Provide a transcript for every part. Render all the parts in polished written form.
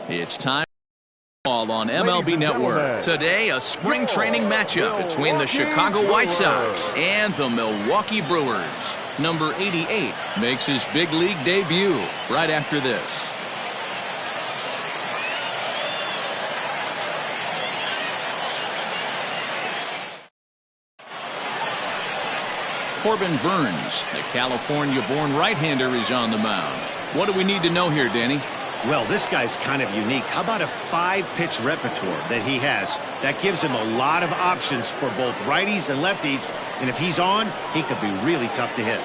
It's time all on MLB Network. Today, a spring training matchup between the Chicago White Sox and the Milwaukee Brewers. Number 88 makes his big league debut right after this. Corbin Burns, the California-born right-hander, is on the mound. What do we need to know here, Danny? Well, this guy's kind of unique. How about a 5-pitch repertoire that he has? That gives him a lot of options for both righties and lefties. And if he's on, he could be really tough to hit.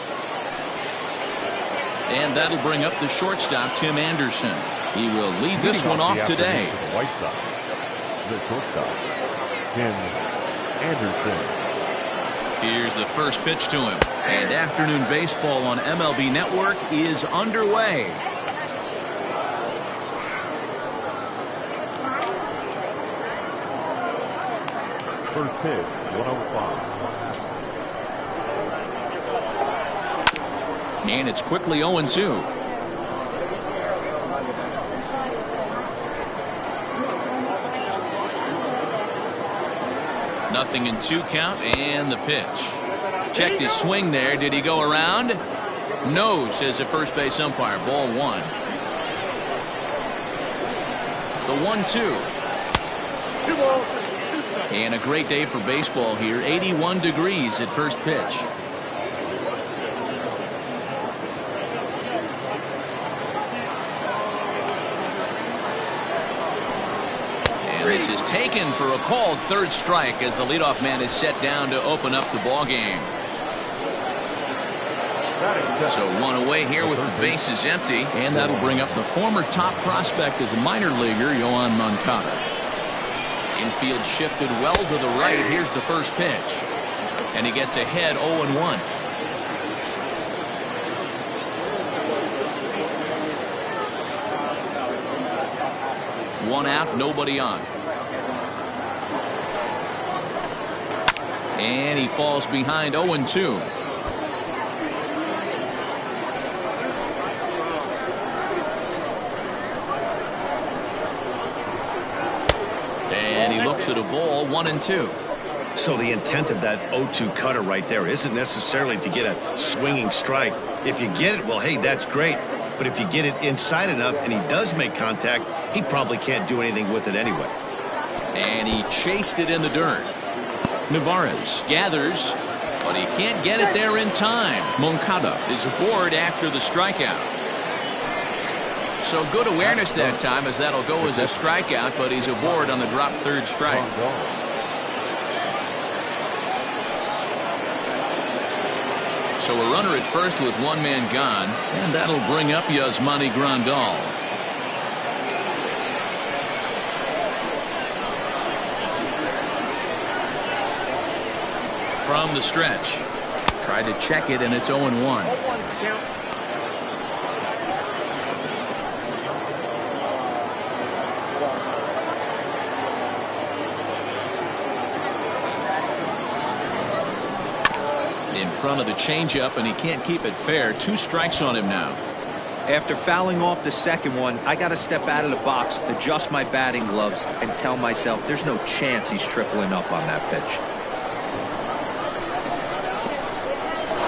And that'll bring up the shortstop, Tim Anderson. He will lead this one off today. The White Sox, the shortstop, Tim Anderson. Here's the first pitch to him. And afternoon baseball on MLB Network is underway. First pitch, 105. And it's quickly 0-2. Nothing in 2 count, and the pitch. Checked his swing there. Did he go around? No, says the first base umpire. Ball 1. The 1-2. And a great day for baseball here. 81 degrees at first pitch. And this is taken for a called third strike as the leadoff man is set down to open up the ball game. So 1 away here with the bases empty. And that'll bring up the former top prospect as a minor leaguer, Yoan Moncada. Infield shifted well to the right. Here's the first pitch. And he gets ahead 0-1. One out, nobody on. And he falls behind 0-2. And he looks at a ball, 1-2. So the intent of that 0-2 cutter right there isn't necessarily to get a swinging strike. If you get it, well, hey, that's great. But if you get it inside enough and he does make contact, he probably can't do anything with it anyway. And he chased it in the dirt. Navarez gathers, but he can't get it there in time. Moncada is aboard after the strikeout. So good awareness that time, as that'll go as a strikeout, but he's aboard on the drop third strike. So a runner at first with 1 man gone, and that'll bring up Yasmani Grandal. From the stretch. Tried to check it, and it's 0-1. In front of the changeup, and he can't keep it fair. 2 strikes on him now. After fouling off the second one, I got to step out of the box, adjust my batting gloves, and tell myself there's no chance he's tripling up on that pitch.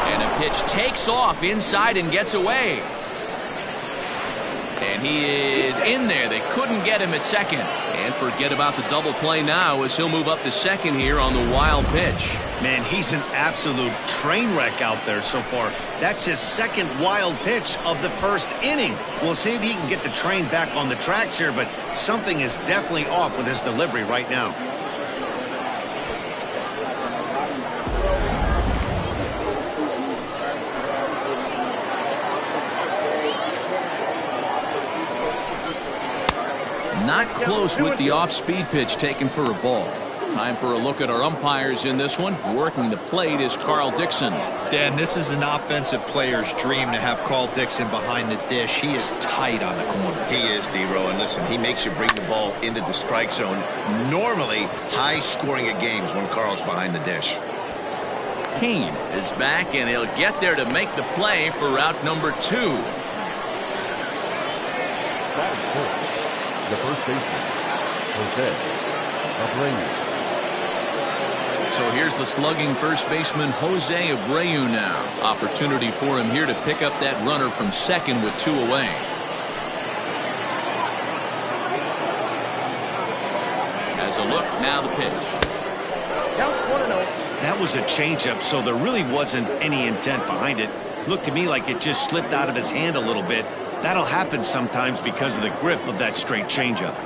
And a pitch takes off inside and gets away. And he is in there. They couldn't get him at second. And forget about the double play now as he'll move up to second here on the wild pitch. Man, he's an absolute train wreck out there so far. That's his second wild pitch of the first inning. We'll see if he can get the train back on the tracks here, but something is definitely off with his delivery right now. Not close with the off-speed pitch taken for a ball. Time for a look at our umpires in this one. Working the plate is Carl Dixon. Dan, this is an offensive player's dream to have Carl Dixon behind the dish. He is tight on the corners. He is, D-Row, and listen, he makes you bring the ball into the strike zone. Normally, high scoring of games when Carl's behind the dish. Kane is back, and he'll get there to make the play for route number 2. The first baseman, Jose Abreu. So here's the slugging first baseman Jose Abreu now. Opportunity for him here to pick up that runner from second with 2 away. As a look, now the pitch. That was a changeup, so there really wasn't any intent behind it. Looked to me like it just slipped out of his hand a little bit. That'll happen sometimes because of the grip of that straight changeup.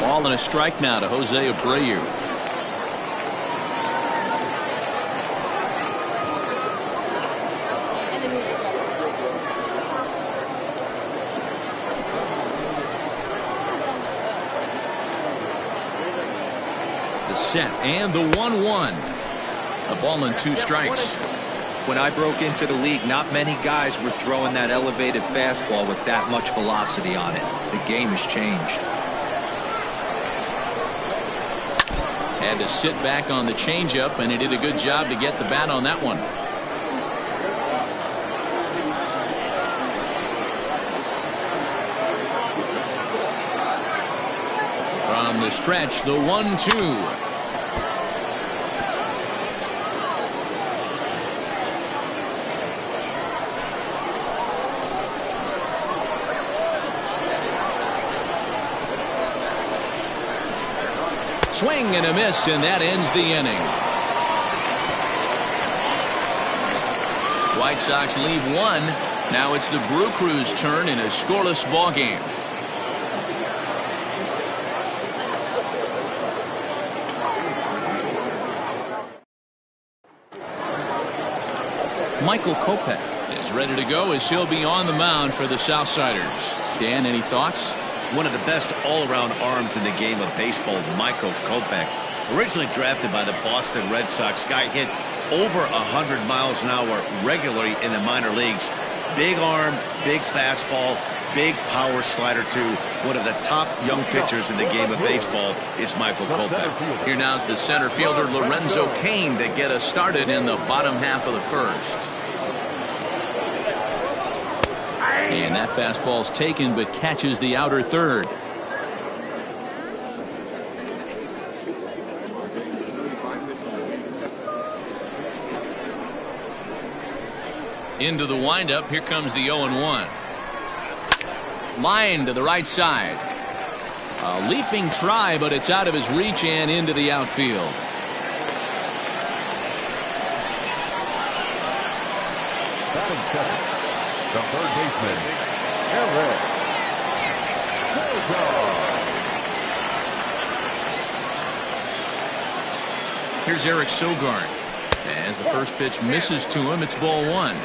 Ball and a strike now to Jose Abreu. The set and the 1-1. A ball and 2 strikes. When I broke into the league, not many guys were throwing that elevated fastball with that much velocity on it. The game has changed. Had to sit back on the changeup, and he did a good job to get the bat on that one. From the stretch, the 1-2. Swing and a miss, and that ends the inning. White Sox leave 1. Now it's the Brew Crew's turn in a scoreless ball game. Michael Kopech is ready to go as he'll be on the mound for the Southsiders. Dan, any thoughts? One of the best all-around arms in the game of baseball, Michael Kopech. Originally drafted by the Boston Red Sox, guy hit over 100 miles an hour regularly in the minor leagues. Big arm, big fastball, big power slider too. One of the top young pitchers in the game of baseball is Michael Kopech. Here now's the center fielder Lorenzo Cain to get us started in the bottom half of the first. And that fastball's taken but catches the outer third. Into the windup. Here comes the 0-1. Line to the right side. A leaping try, but it's out of his reach and into the outfield. Batting second, the third baseman, Eric Sogard. Here's Eric Sogard. As the first pitch misses to him, it's ball 1.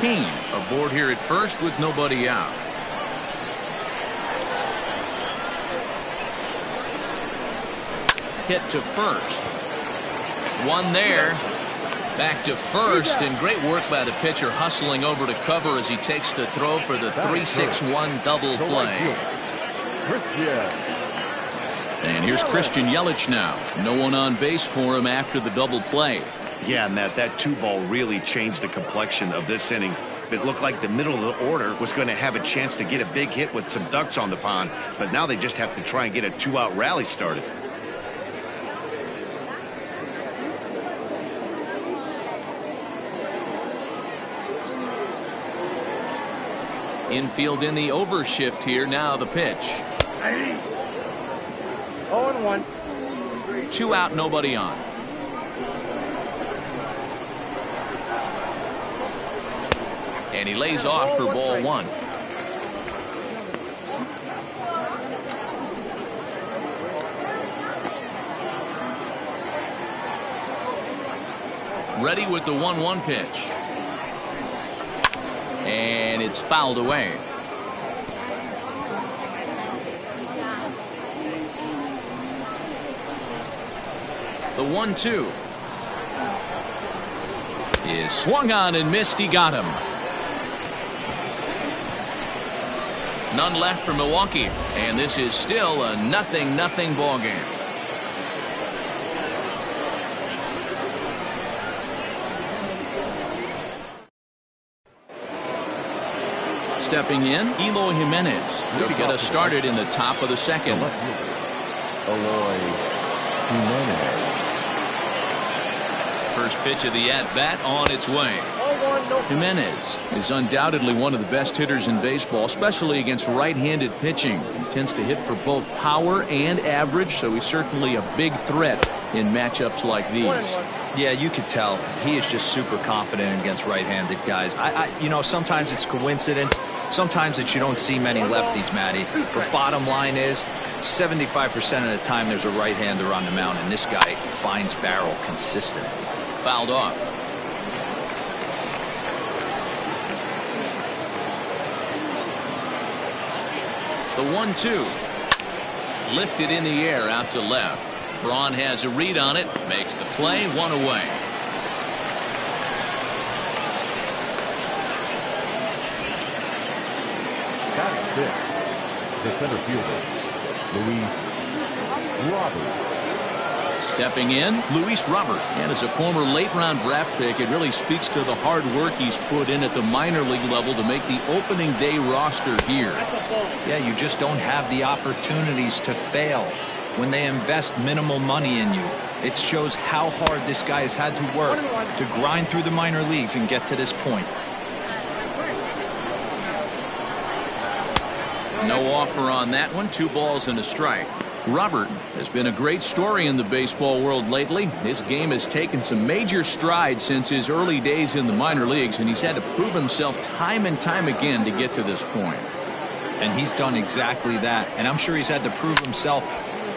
Cain aboard here at first with nobody out. Hit to first. One there. Back to first, and great work by the pitcher hustling over to cover as he takes the throw for the 3-6-1 double play. And here's Christian Yelich now. No one on base for him after the double play. Yeah, Matt, that 2-ball really changed the complexion of this inning. It looked like the middle of the order was going to have a chance to get a big hit with some ducks on the pond, but now they just have to try and get a 2-out rally started. Infield in the overshift here. Now the pitch. 0-1. 2 out, nobody on. And he lays off for ball 1. Ready with the 1-1 pitch. And it's fouled away. The 1-2 is swung on and missed. He got him. None left for Milwaukee, and this is still a 0-0 ball game. Stepping in, Eloy Jimenez. He'll get us started in the top of the second. Eloy Jimenez. First pitch of the at-bat on its way. Jimenez is undoubtedly one of the best hitters in baseball, especially against right-handed pitching. He tends to hit for both power and average, so he's certainly a big threat in matchups like these. Yeah, you could tell he is just super confident against right-handed guys. You know, sometimes it's coincidence. Sometimes it's you don't see many lefties, Matty. The bottom line is 75% of the time there's a right-hander on the mound, and this guy finds barrel consistently. Fouled off. The 1-2. Lifted in the air out to left. Braun has a read on it. Makes the play, one away. Batting fifth, the center fielder, Luis Robert. Stepping in, Luis Robert. And as a former late-round draft pick, it really speaks to the hard work he's put in at the minor league level to make the opening day roster here. Yeah, you just don't have the opportunities to fail when they invest minimal money in you. It shows how hard this guy has had to work to grind through the minor leagues and get to this point. No offer on that one. 2 balls and a strike. Robert has been a great story in the baseball world lately. His game has taken some major strides since his early days in the minor leagues, and he's had to prove himself time and time again to get to this point. And he's done exactly that. And I'm sure he's had to prove himself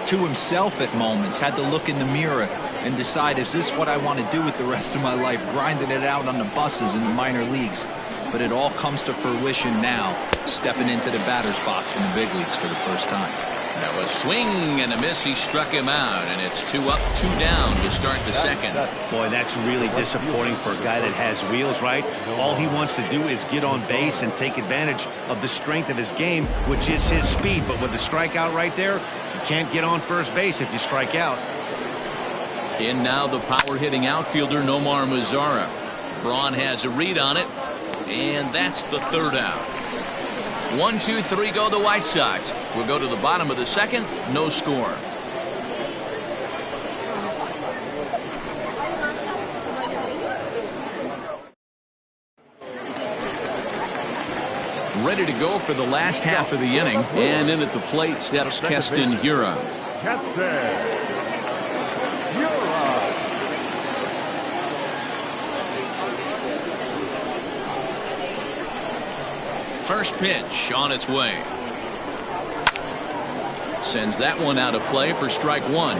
to himself at moments, had to look in the mirror and decide, is this what I want to do with the rest of my life, grinding it out on the buses in the minor leagues? But it all comes to fruition now, stepping into the batter's box in the big leagues for the first time. That was swing and a miss. He struck him out, and it's 2 up, 2 down to start the second. Boy, that's really disappointing for a guy that has wheels, right? All he wants to do is get on base and take advantage of the strength of his game, which is his speed. But with the strikeout right there, you can't get on first base if you strike out. In now the power-hitting outfielder Nomar Mazara. Braun has a read on it, and that's the 3rd out. 1, 2, 3 go the White Sox. We'll go to the bottom of the second. No score. Ready to go for the last half of the inning. And in at the plate steps Keston Hiura. First pitch on its way. Sends that one out of play for strike 1.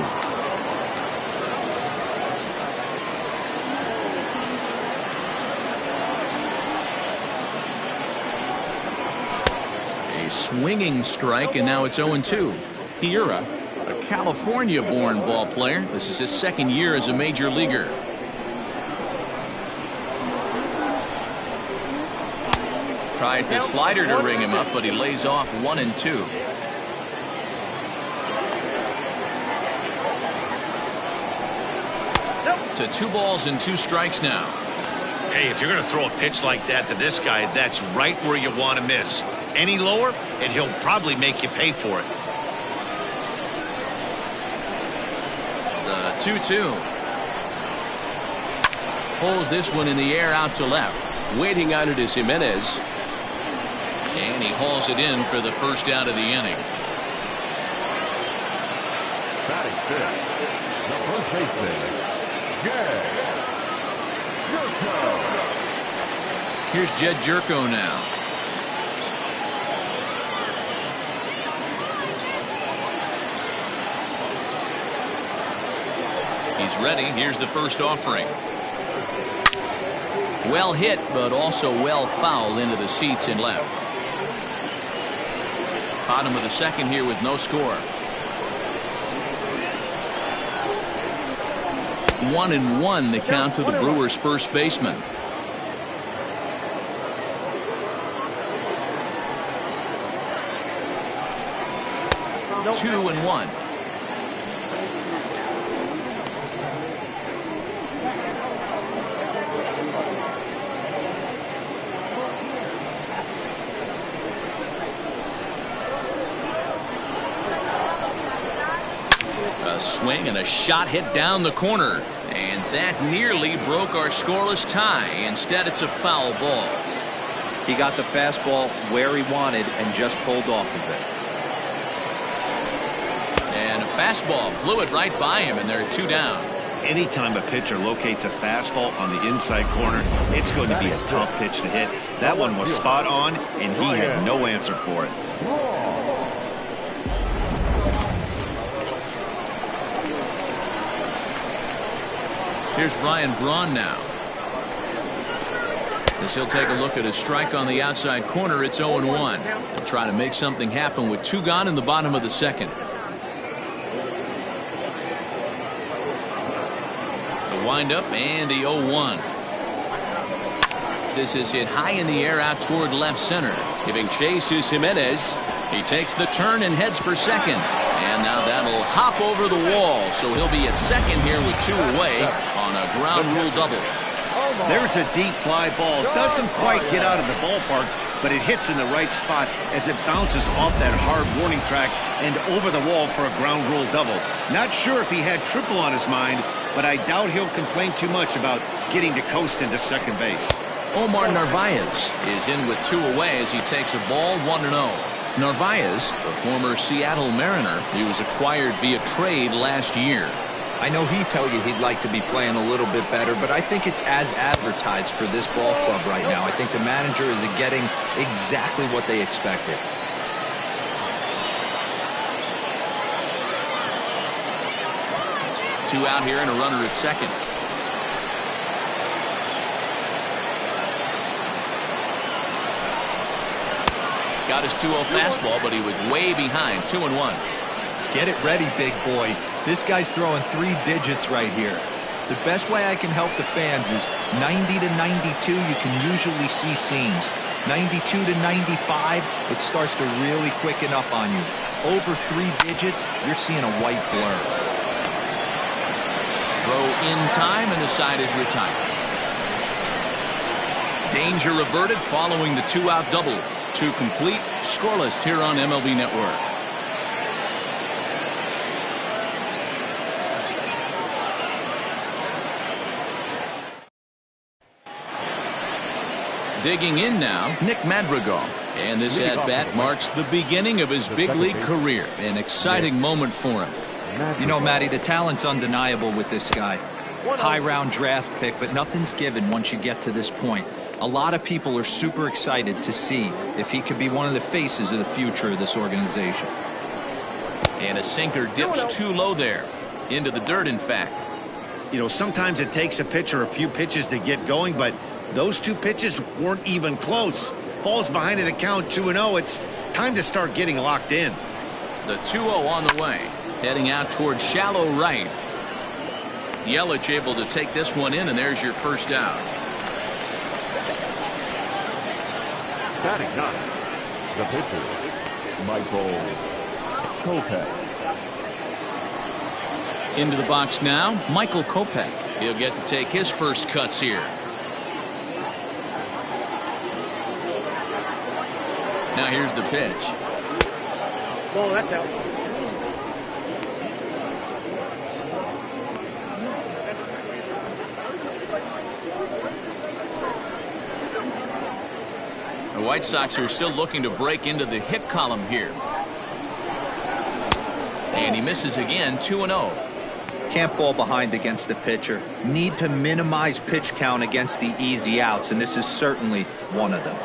A swinging strike, and now it's 0-2. Hiura, a California-born ball player. This is his 2nd year as a major leaguer. Tries the slider to ring him up, but he lays off 1 and 2. To 2 balls and 2 strikes now. Hey, if you're going to throw a pitch like that to this guy, that's right where you want to miss. Any lower, and he'll probably make you pay for it. The 2-2. Pulls this one in the air out to left. Waiting on it is Jimenez. And he hauls it in for the first out of the inning. Batting fifth, the first baseman, Jed Jerko. Here's Jed Jerko now. He's ready. Here's the first offering. Well hit, but also well fouled into the seats and left. Bottom of the second here with no score. 1-1 the count to the Brewers' first baseman. 2-1. A swing and a shot hit down the corner, and that nearly broke our scoreless tie. Instead, it's a foul ball. He got the fastball where he wanted and just pulled off of it. And a fastball blew it right by him, and they're 2 down. Anytime a pitcher locates a fastball on the inside corner, it's going to be a tough pitch to hit. That one was spot on, and he had no answer for it. Here's Ryan Braun now. As he'll take a look at a strike on the outside corner, it's 0-1. He'll try to make something happen with 2 gone in the bottom of the second. The windup and the 0-1. This is hit high in the air out toward left center. Giving chase to Jimenez. He takes the turn and heads for second. And now that'll hop over the wall, so he'll be at second here with 2 away on a ground rule double. There's a deep fly ball. Doesn't quite get out of the ballpark, but it hits in the right spot as it bounces off that hard warning track and over the wall for a ground rule double. Not sure if he had triple on his mind, but I doubt he'll complain too much about getting to coast into second base. Omar Narvaez is in with 2 away as he takes a ball 1-0. Narvaez, the former Seattle Mariner, he was acquired via trade last year. I know he'd tell you he'd like to be playing a little bit better, but I think it's as advertised for this ball club right now. I think the manager is getting exactly what they expected. Two out here and a runner at second. Got his 2-0 fastball, but he was way behind. 2-1. Get it ready, big boy. This guy's throwing 3 digits right here. The best way I can help the fans is 90 to 92, you can usually see seams. 92 to 95, it starts to really quicken up on you. Over 3 digits, you're seeing a white blur. Throw in time, and the side is retired. Danger averted following the 2-out double. 2 complete, scoreless here on MLB Network. Digging in now, Nick Madrigal. And this at-bat marks the beginning of his big league career. An exciting moment for him. You know, Matty, the talent's undeniable with this guy. High round draft pick, but nothing's given once you get to this point. A lot of people are super excited to see if he could be one of the faces of the future of this organization. And a sinker dips too low there. Into the dirt, in fact. You know, sometimes it takes a pitcher a few pitches to get going, but those 2 pitches weren't even close. Falls behind in the count 2-0. It's time to start getting locked in. The 2-0 on the way. Heading out towards shallow right. Yelich able to take this one in, and there's your first out. Batting 9, the pitcher, Michael Kopech. Into the box now, Michael Kopech. He'll get to take his first cuts here. Now here's the pitch. Oh, that's out. The White Sox are still looking to break into the hit column here. And he misses again. 2-0. Can't fall behind against the pitcher. Need to minimize pitch count against the easy outs, and this is certainly one of them.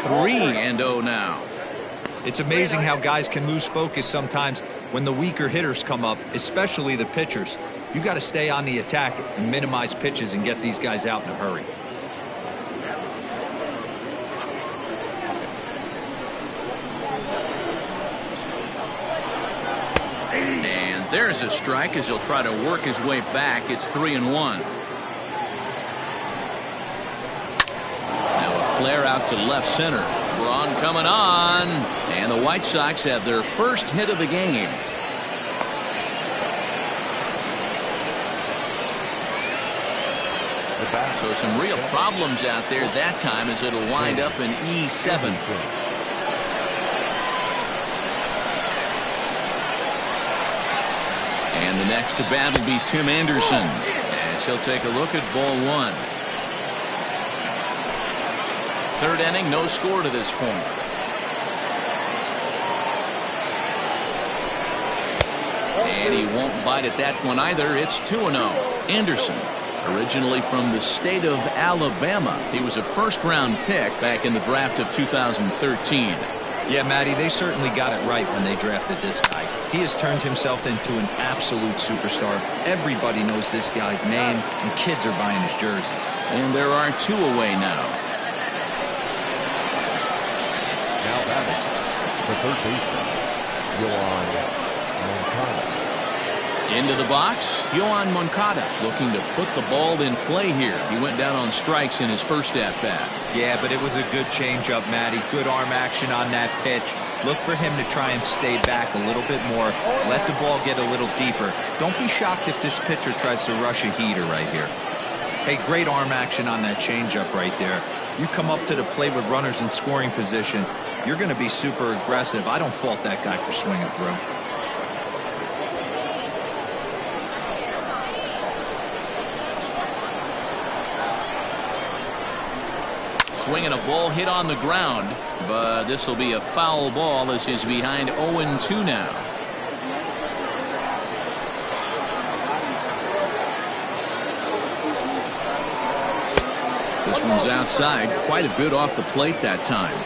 Three and 0 now. It's amazing how guys can lose focus sometimes when the weaker hitters come up, especially the pitchers. You got to stay on the attack and minimize pitches and get these guys out in a hurry. And there's a strike as he'll try to work his way back. It's 3-1. flare out to left center. Braun coming on, and the White Sox have their first hit of the game. So some real problems out there that time, as it'll wind up in E7. And the next to bat will be Tim Anderson, as he'll take a look at ball one. Third inning, no score to this point. And he won't bite at that one either. It's 2-0. Anderson, originally from the state of Alabama. He was a first-round pick back in the draft of 2013. Yeah, Matty, they certainly got it right when they drafted this guy. He has turned himself into an absolute superstar. Everybody knows this guy's name, and kids are buying his jerseys. And there are two away now. Now batting, the third baseman, Yohan Moncada. Into the box, Yohan Moncada looking to put the ball in play here. He went down on strikes in his first at-bat. Yeah, but it was a good changeup, Matty. Good arm action on that pitch. Look for him to try and stay back a little bit more. Let the ball get a little deeper. Don't be shocked if this pitcher tries to rush a heater right here. Hey, great arm action on that changeup right there. You come up to the plate with runners in scoring position, you're going to be super aggressive. I don't fault that guy for swinging through. Swinging a ball hit on the ground, but this will be a foul ball as he's behind 0-2 now. This one's outside, quite a bit off the plate that time.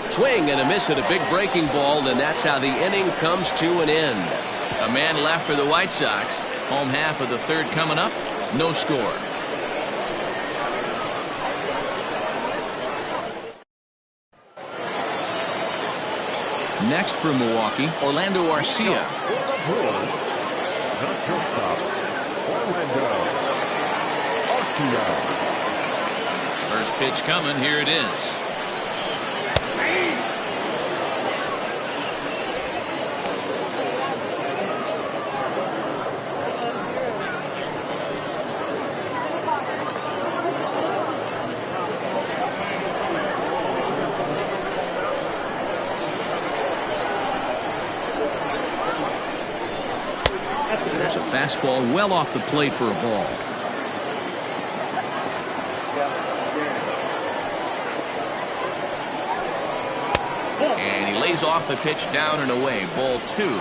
Swing and a miss at a big breaking ball, and that's how the inning comes to an end. A man left for the White Sox. Home half of the third coming up. No score. Next for Milwaukee, Orlando Arcia. The shortstop, Orlando Arcia. First pitch coming. Here it is. There's a fastball well off the plate for a ball. And he lays off the pitch down and away. Ball two.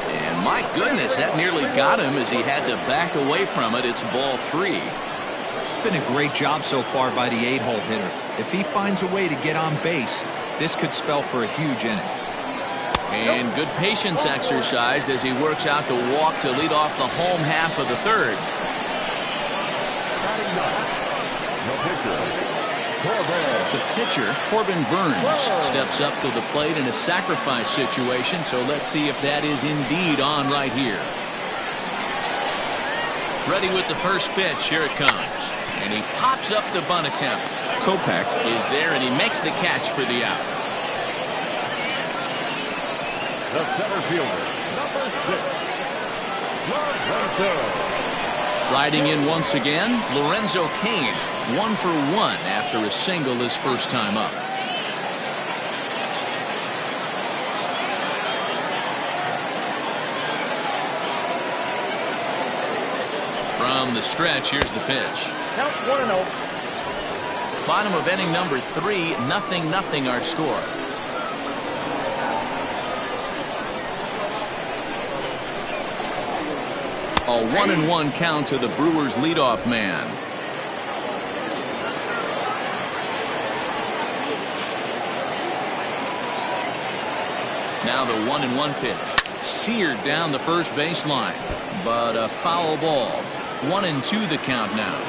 And my goodness, that nearly got him as he had to back away from it. It's ball three. It's been a great job so far by the 8-hole hitter. If he finds a way to get on base, this could spell for a huge inning. And good patience exercised as he works out the walk to lead off the home half of the third. The pitcher, Corbin Burns, steps up to the plate in a sacrifice situation, so let's see if that is indeed on right here. Ready with the first pitch. Here it comes. And he pops up the bunt attempt. Kopech is there, and he makes the catch for the out. The center fielder, number 6, Lorenzo. Riding in once again, Lorenzo Cain, 1 for 1 after a single his first time up. From the stretch, here's the pitch. Count 1-0. Bottom of inning number 3, 0-0 our score. A 1-1 count to the Brewers leadoff man. Now the 1-1 pitch. Seared down the first baseline, but a foul ball. 1-2 the count now.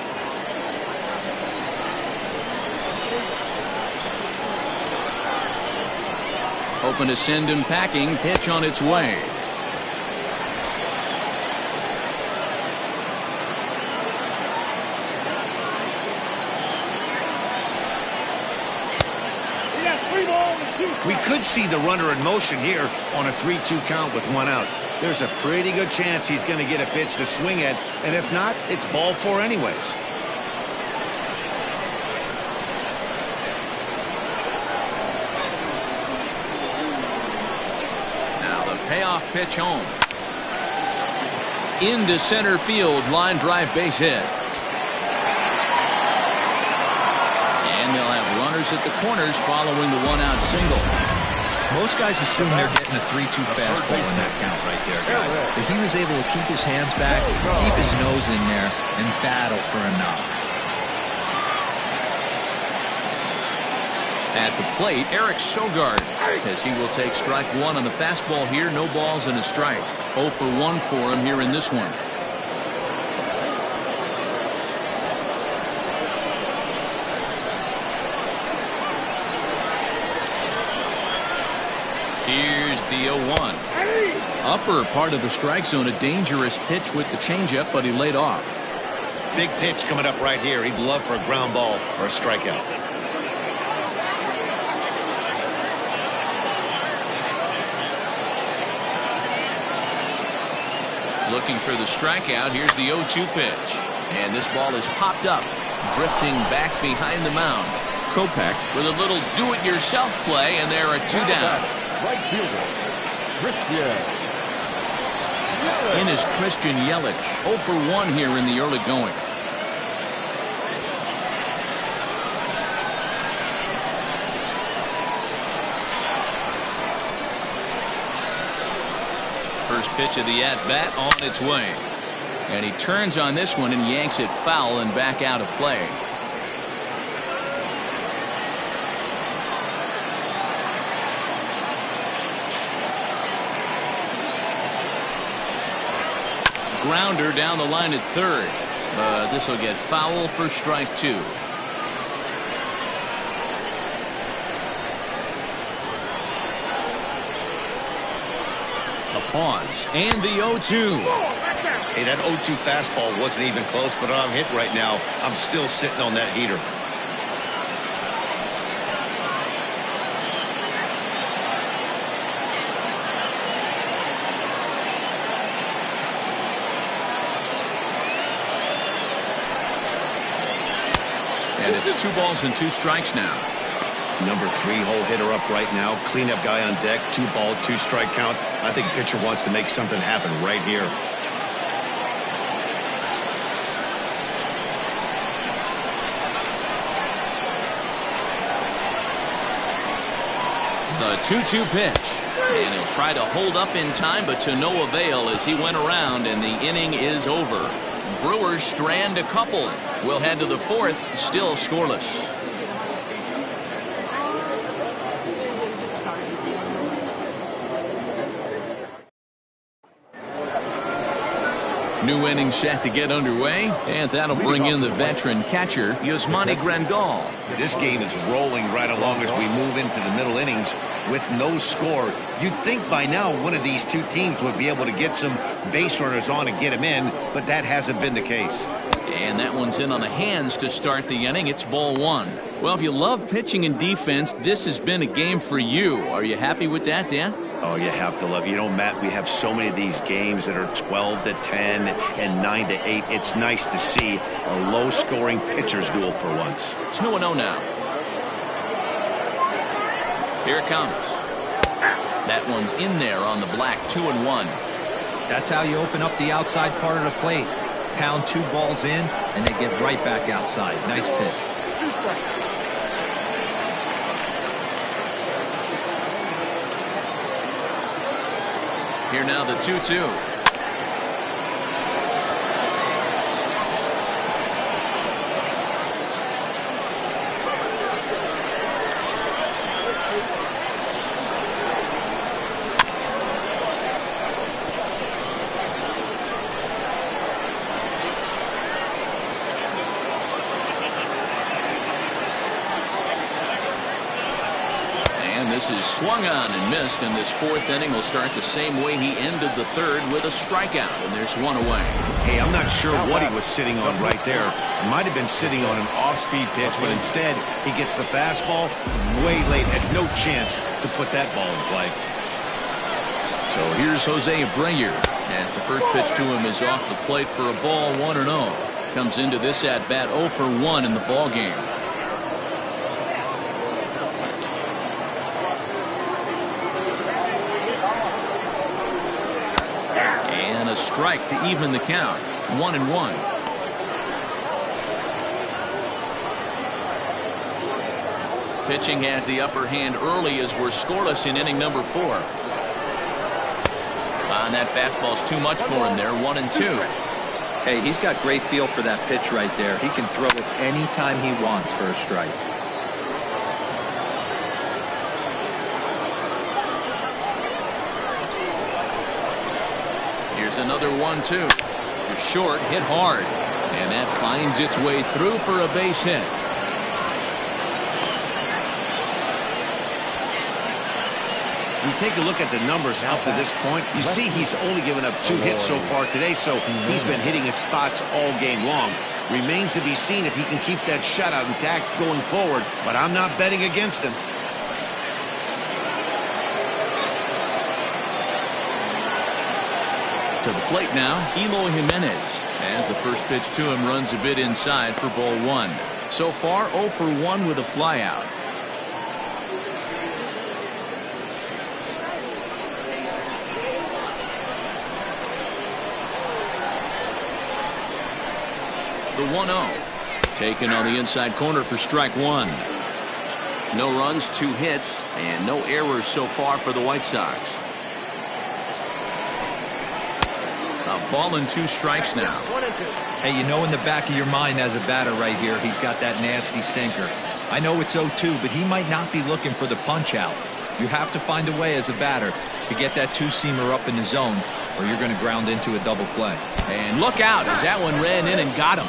Hoping to send him packing. Pitch on its way. We could see the runner in motion here on a 3-2 count with one out. There's a pretty good chance he's going to get a pitch to swing at, and if not, it's ball 4 anyways. Now the payoff pitch home. Into center field, line drive, base hit. And they'll have runners at the corners following the one-out single. Most guys assume they're getting a 3-2 fastball in that count right there, guys. But he was able to keep his hands back, keep his nose in there, and battle for a knock. At the plate, Eric Sogard, as he will take strike 1 on the fastball here. No balls and a strike. 0 for 1 for him here in this one. Here's the 0-1. Upper part of the strike zone, a dangerous pitch with the changeup, but he laid off. Big pitch coming up right here. He'd love for a ground ball or a strikeout. Looking for the strikeout. Here's the 0-2 pitch. And this ball is popped up, drifting back behind the mound. Kopech with a little do-it-yourself play, and there are 2 down. Right fielder, Christian. In is Christian Yelich. 0 for 1 here in the early going. First pitch of the at-bat on its way. And he turns on this one and yanks it foul and back out of play. Grounder down the line at third. But this will get foul for strike 2. A pause. And the 0-2. Hey, that 0-2 fastball wasn't even close, but I'm hit right now. I'm still sitting on that heater. And it's 2 balls and 2 strikes now. Number 3 hole hitter up right now. Cleanup guy on deck. 2 ball, 2 strike count. I think pitcher wants to make something happen right here. The 2-2 pitch. And he'll try to hold up in time, but to no avail as he went around, and the inning is over. Brewers strand a couple. We'll head to the 4th, still scoreless. New inning set to get underway, and that'll bring in the veteran catcher, Yasmani Grandal. This game is rolling right along as we move into the middle innings with no score. You'd think by now one of these 2 teams would be able to get some base runners on and get them in, but that hasn't been the case. And that one's in on the hands to start the inning. It's ball 1. Well, if you love pitching and defense, this has been a game for you. Are you happy with that, Dan? Oh, you have to love it. You know, Matt, we have so many of these games that are 12-10 and 9-8. It's nice to see a low-scoring pitcher's duel for once. 2-0 now. Here it comes. That one's in there on the black. 2-1. That's how you open up the outside part of the plate. Pound 2 balls in, and they get right back outside. Nice pitch. Here now the 2-2. This is swung on and missed, and this fourth inning will start the same way he ended the third, with a strikeout, and there's one away. Hey, I'm not sure what he was sitting on right there. He might have been sitting on an off-speed pitch, but instead he gets the fastball way late, had no chance to put that ball in play. So here's Jose Abreu, as the first pitch to him is off the plate for a ball, 1-0. Comes into this at bat 0 for 1 in the ball game. And a strike to even the count, 1-1. Pitching has the upper hand early as we're scoreless in inning number 4. And that fastball's too much for him there, 1-2. Hey, he's got great feel for that pitch right there. He can throw it any time he wants for a strike. Here's another 1-2. Just short, hit hard. And that finds its way through for a base hit. You take a look at the numbers up to this point, you see he's only given up 2 hits so far today, so he's been hitting his spots all game long. Remains to be seen if he can keep that shutout intact going forward, but I'm not betting against him. To the plate now, Eloy Jimenez, as the first pitch to him runs a bit inside for ball 1. So far 0 for 1 with a flyout. The 1-0. Taken on the inside corner for strike 1. No runs, 2 hits, and no errors so far for the White Sox. A ball and 2 strikes now. Hey, you know in the back of your mind as a batter right here, he's got that nasty sinker. I know it's 0-2, but he might not be looking for the punch out. You have to find a way as a batter to get that 2-seamer up in the zone, or you're going to ground into a double play. And look out as that one ran in and got him.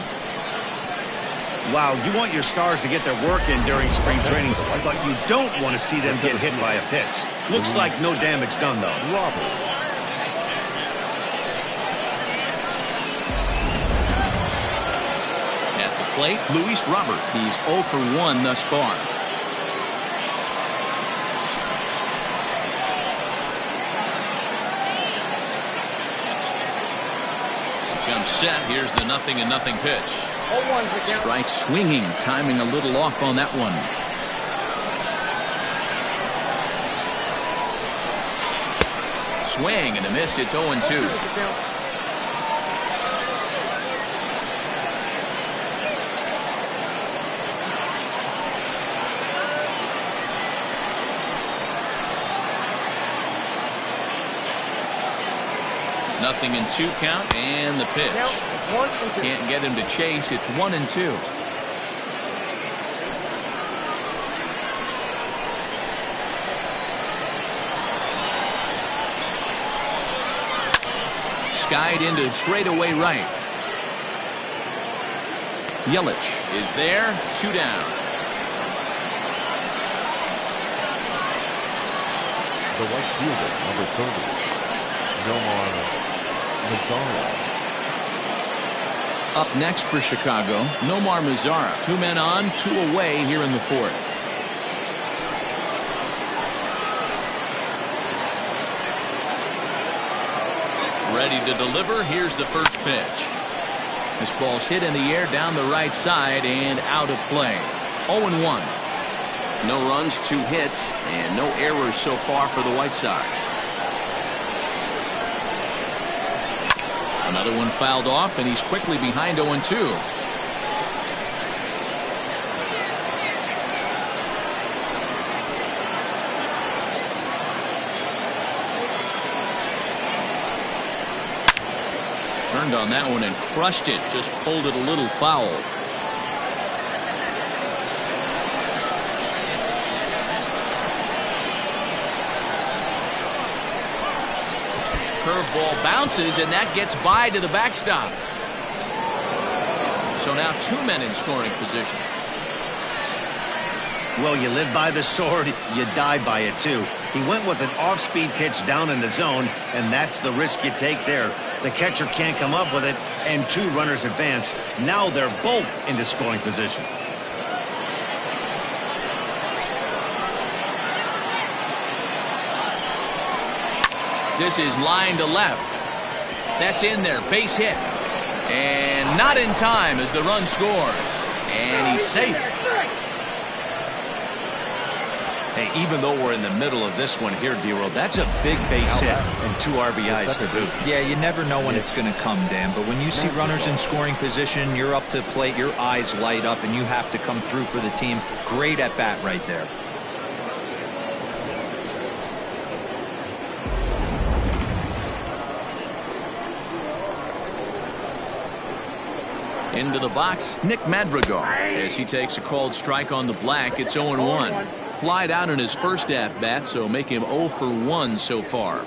Wow, you want your stars to get their work in during spring training, but you don't want to see them get hit by a pitch. Looks like no damage done, though. At the plate, Luis Robert. He's 0 for 1 thus far. Comes set. Here's the 0-0 pitch. Strike swinging, timing a little off on that one. Swing and a miss. It's 0-2. Nothing in 2 count, and the pitch. Can't get him to chase. It's 1-2. Skied into straightaway right. Yelich is there. 2 down. The right fielder, number 30, Nomar Mazara. Up next for Chicago, Nomar Mazara. 2 men on, 2 away here in the 4th. Ready to deliver. Here's the first pitch. This ball's hit in the air down the right side and out of play. 0-1. No runs, 2 hits, and no errors so far for the White Sox. Another one fouled off, and he's quickly behind 0-2. Turned on that one and crushed it. Just pulled it a little foul. Curveball bounces, and that gets by to the backstop. So now 2 men in scoring position. Well, you live by the sword, you die by it too. He went with an off-speed pitch down in the zone, and that's the risk you take there. The catcher can't come up with it, and 2 runners advance. Now they're both into scoring position. This is line to left. That's in there, base hit. And not in time as the run scores. And he's safe. Hey, even though we're in the middle of this one here, D-Roll, that's a big base hit and 2 RBIs to boot. Yeah, you never know when it's going to come, Dan. But when you see runners in scoring position, you're up to plate, your eyes light up, and you have to come through for the team. Great at bat right there. Into the box, Nick Madrigal. As he takes a called strike on the black, it's 0-1. Flied out in his first at-bat, so make him 0 for 1 so far.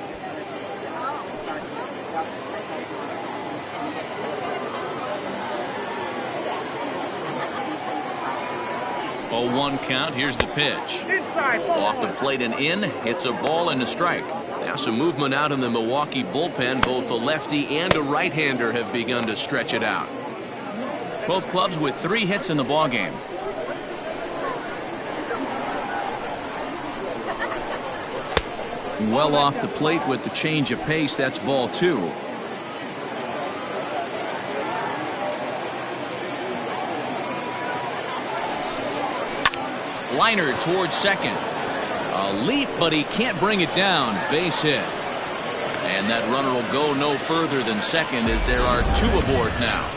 Oh, 1 count. Here's the pitch. Off the plate and in. It's a ball and a strike. Now some movement out in the Milwaukee bullpen. Both a lefty and a right-hander have begun to stretch it out. Both clubs with 3 hits in the ballgame. Well off the plate with the change of pace. That's ball 2. Liner towards second. A leap, but he can't bring it down. Base hit. And that runner will go no further than second as there are 2 aboard now.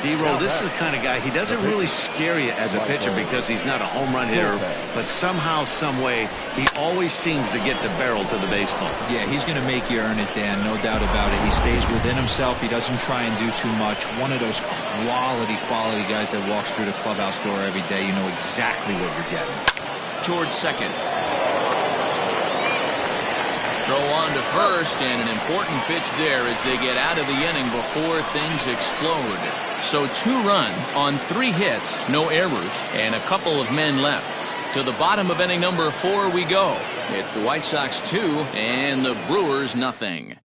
D-Roll, this is the kind of guy, he doesn't really scare you as a pitcher because he's not a home run hitter, but somehow, some way, he always seems to get the barrel to the baseball. Yeah, he's going to make you earn it, Dan, no doubt about it. He stays within himself. He doesn't try and do too much. One of those quality guys that walks through the clubhouse door every day. You know exactly what you're getting. Towards second. Throw on to first, and an important pitch there as they get out of the inning before things explode. So 2 runs on 3 hits, no errors, and a couple of men left. To the bottom of inning number 4 we go. It's the White Sox 2 and the Brewers nothing.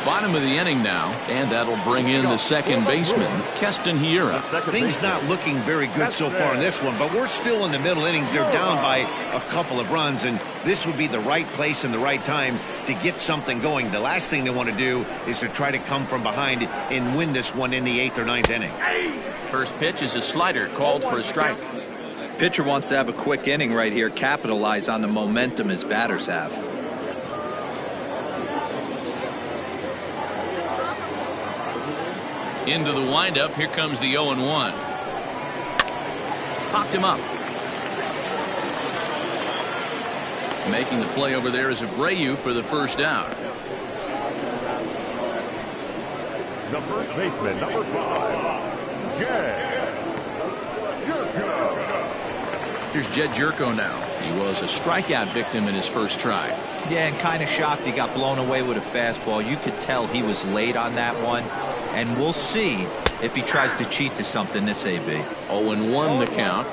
Bottom of the inning now, and that'll bring in the second baseman, Keston Hiura. Things not looking very good so far in this one, but we're still in the middle innings. They're down by a couple of runs, and this would be the right place and the right time to get something going. The last thing they want to do is to try to come from behind and win this one in the 8th or 9th inning. First pitch is a slider called for a strike. Pitcher wants to have a quick inning right here, capitalize on the momentum his batters have. Into the windup. Here comes the 0-1. Popped him up. Making the play over there is Abreu for the first out. The first baseman, number 5, Jed Jerko. Here's Jed Jerko now. He was a strikeout victim in his first try. Yeah, and kind of shocked he got blown away with a fastball. You could tell he was late on that one. And we'll see if he tries to cheat to something this AB. 0-1 the count.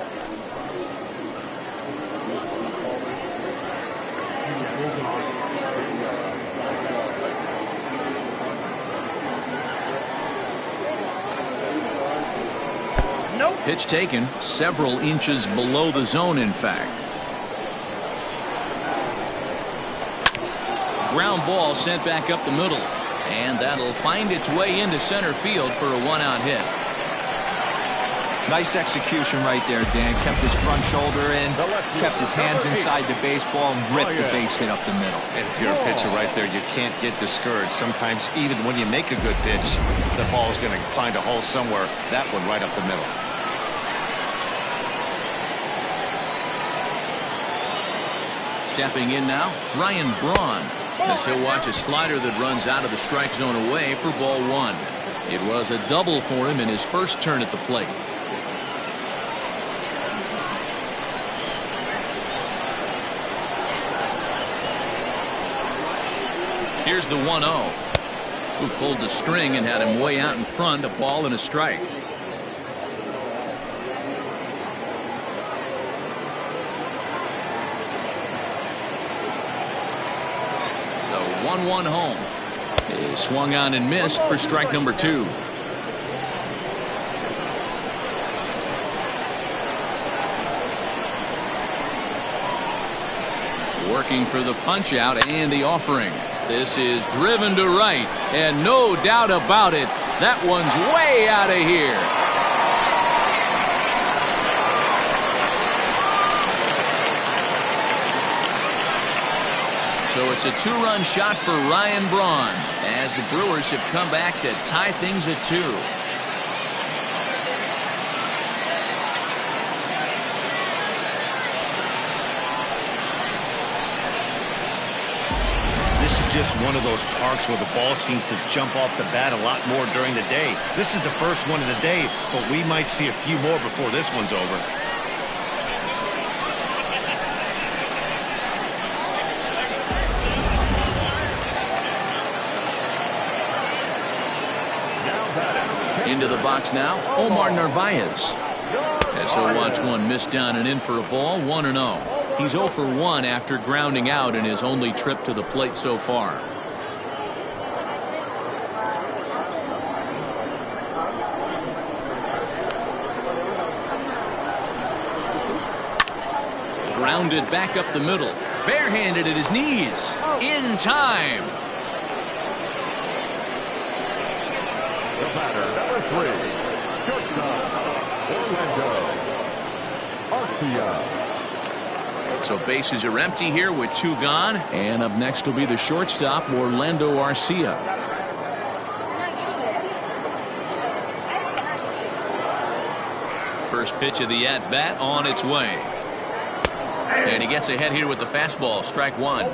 Nope. Pitch taken several inches below the zone, in fact. Ground ball sent back up the middle. And that'll find its way into center field for a 1-out hit. Nice execution right there, Dan. Kept his front shoulder in, kept his hands inside the baseball, and ripped the base hit up the middle. And if you're a pitcher right there, you can't get discouraged. Sometimes even when you make a good pitch, the ball's going to find a hole somewhere. That one right up the middle. Stepping in now, Ryan Braun. As he'll watch a slider that runs out of the strike zone away for ball 1. It was a double for him in his first turn at the plate. Here's the 1-0. Who pulled the string and had him way out in front, a ball and a strike. 1-1 home. He swung on and missed for strike number 2. Working for the punch out and the offering. This is driven to right, and no doubt about it, that one's way out of here. So it's a 2-run shot for Ryan Braun as the Brewers have come back to tie things at 2. This is just one of those parks where the ball seems to jump off the bat a lot more during the day. This is the first one of the day, but we might see a few more before this one's over. Into the box now, Omar Narvaez. As he'll watch one miss down and in for a ball, 1-0. He's 0 for 1 after grounding out in his only trip to the plate so far. Grounded back up the middle. Barehanded at his knees. In time. The batter, number 3, shortstop, Orlando Arcia. So bases are empty here with 2 gone. And up next will be the shortstop, Orlando Arcia. First pitch of the at-bat on its way. And he gets ahead here with the fastball. Strike 1.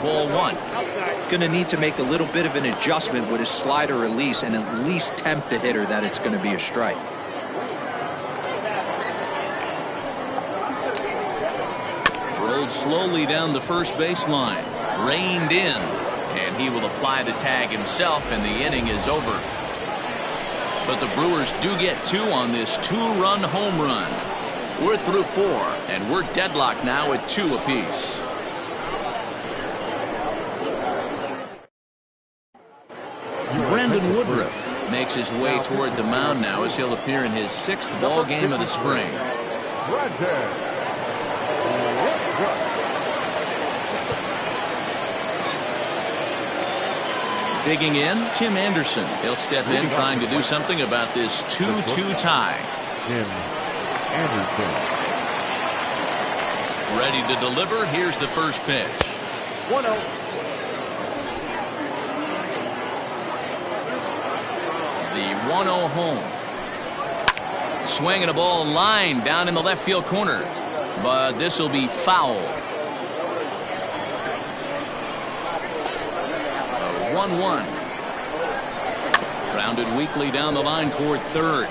Ball 1. Going to need to make a little bit of an adjustment with his slider release and at least tempt the hitter that it's going to be a strike. Rolled slowly down the first baseline. Reined in. And he will apply the tag himself, and the inning is over. But the Brewers do get 2 on this 2-run home run. We're through 4, and we're deadlocked now at 2 apiece. Brandon Woodruff makes his way toward the mound now as he'll appear in his 6th ball game of the spring. Digging in, Tim Anderson. He'll step in trying to do something about this 2-2 tie. Tim Anderson. Ready to deliver. Here's the first pitch. 1-0. The 1-0 home. Swinging a ball line down in the left field corner. But this will be foul. A 1-1. Grounded weakly down the line toward third.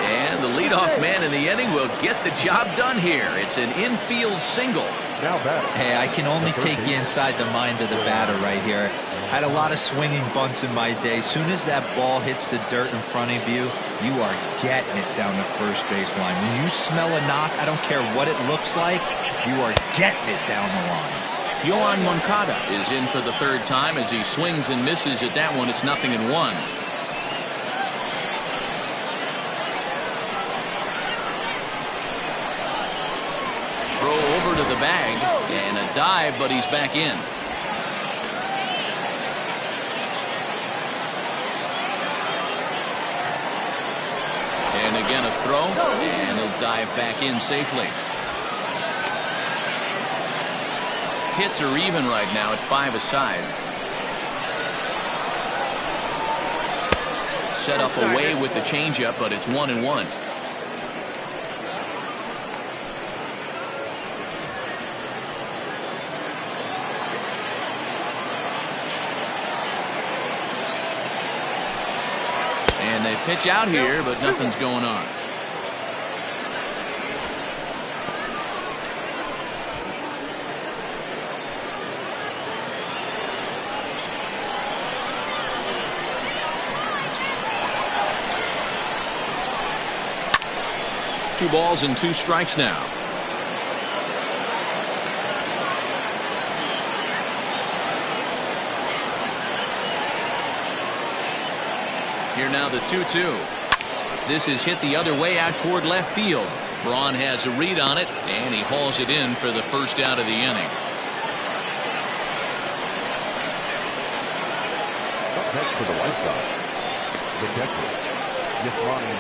And the leadoff man in the inning will get the job done here. It's an infield single. Hey, I can only take you inside the mind of the batter right here. Had a lot of swinging bunts in my day. Soon as that ball hits the dirt in front of you, you are getting it down the first baseline. When you smell a knock, I don't care what it looks like, you are getting it down the line. Yohan Moncada is in for the 3rd time as he swings and misses at that one. It's 0-1. Throw over to the bag and a dive, but he's back in. And again a throw, and he'll dive back in safely. Hits are even right now at 5 aside. Set up away with the changeup, but it's 1-1. And they pitch out here, but nothing's going on. 2 balls and 2 strikes now. Here now the 2-2. This is hit the other way out toward left field. Braun has a read on it, and he hauls it in for the first out of the inning. Up next for the White Sox, the catcher, Yasmani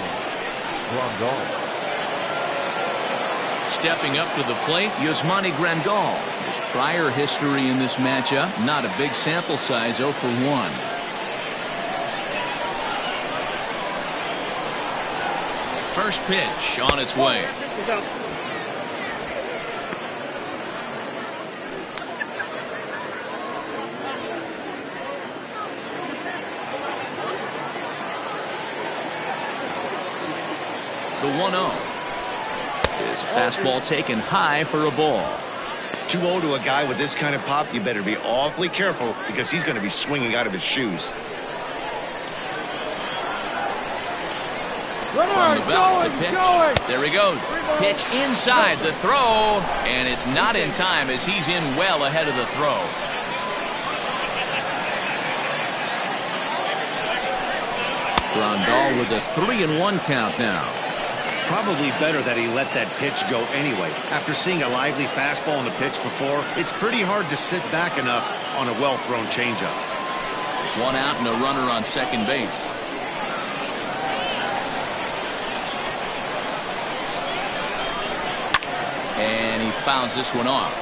Grandal. Stepping up to the plate, Yasmani Grandal. His prior history in this matchup, not a big sample size, 0 for 1. First pitch on its way. The 1-0. Is a fastball taken high for a ball. 2-0 to a guy with this kind of pop, you better be awfully careful because he's going to be swinging out of his shoes. On the belt, the pitch. There he goes. Pitch inside the throw, and it's not in time as he's in well ahead of the throw. Grandal with a 3-1 count now. Probably better that he let that pitch go anyway. After seeing a lively fastball on the pitch before, it's pretty hard to sit back enough on a well-thrown changeup. 1 out and a runner on second base. And he fouls this one off.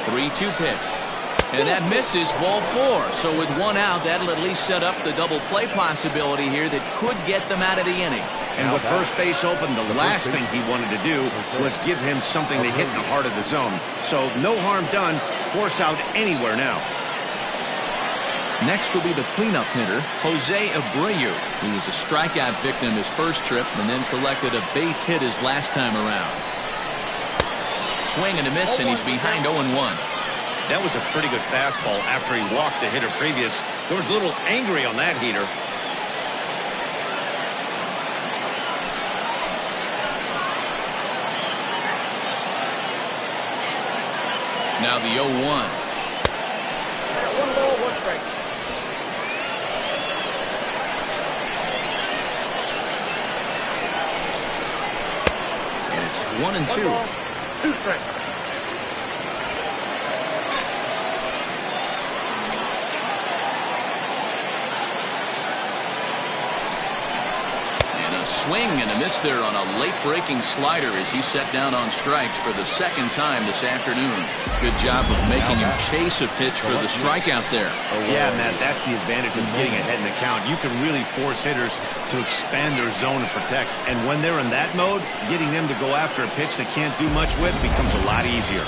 Three-two pitch. And that misses, ball 4. So with 1 out, that'll at least set up the double play possibility here that could get them out of the inning. And with first base open, the last thing he wanted to do was give him something to hit in the heart of the zone. So no harm done. Force out anywhere now. Next will be the cleanup hitter, Jose Abreu. He was a strikeout victim his first trip and then collected a base hit his last time around. Swing and a miss, and he's behind 0-1. That was a pretty good fastball after he walked the hitter previous. There was a little angry on that heater. Now the 0-1. 1 ball, 1 strike. And it's 1-2. 2 strikes. Swing and a miss there on a late breaking slider as he set down on strikes for the second time this afternoon. Good job of making him chase a pitch for the strikeout there. Yeah, Matt, that's the advantage of getting ahead in the count. You can really force hitters to expand their zone and protect. And when they're in that mode, getting them to go after a pitch they can't do much with becomes a lot easier.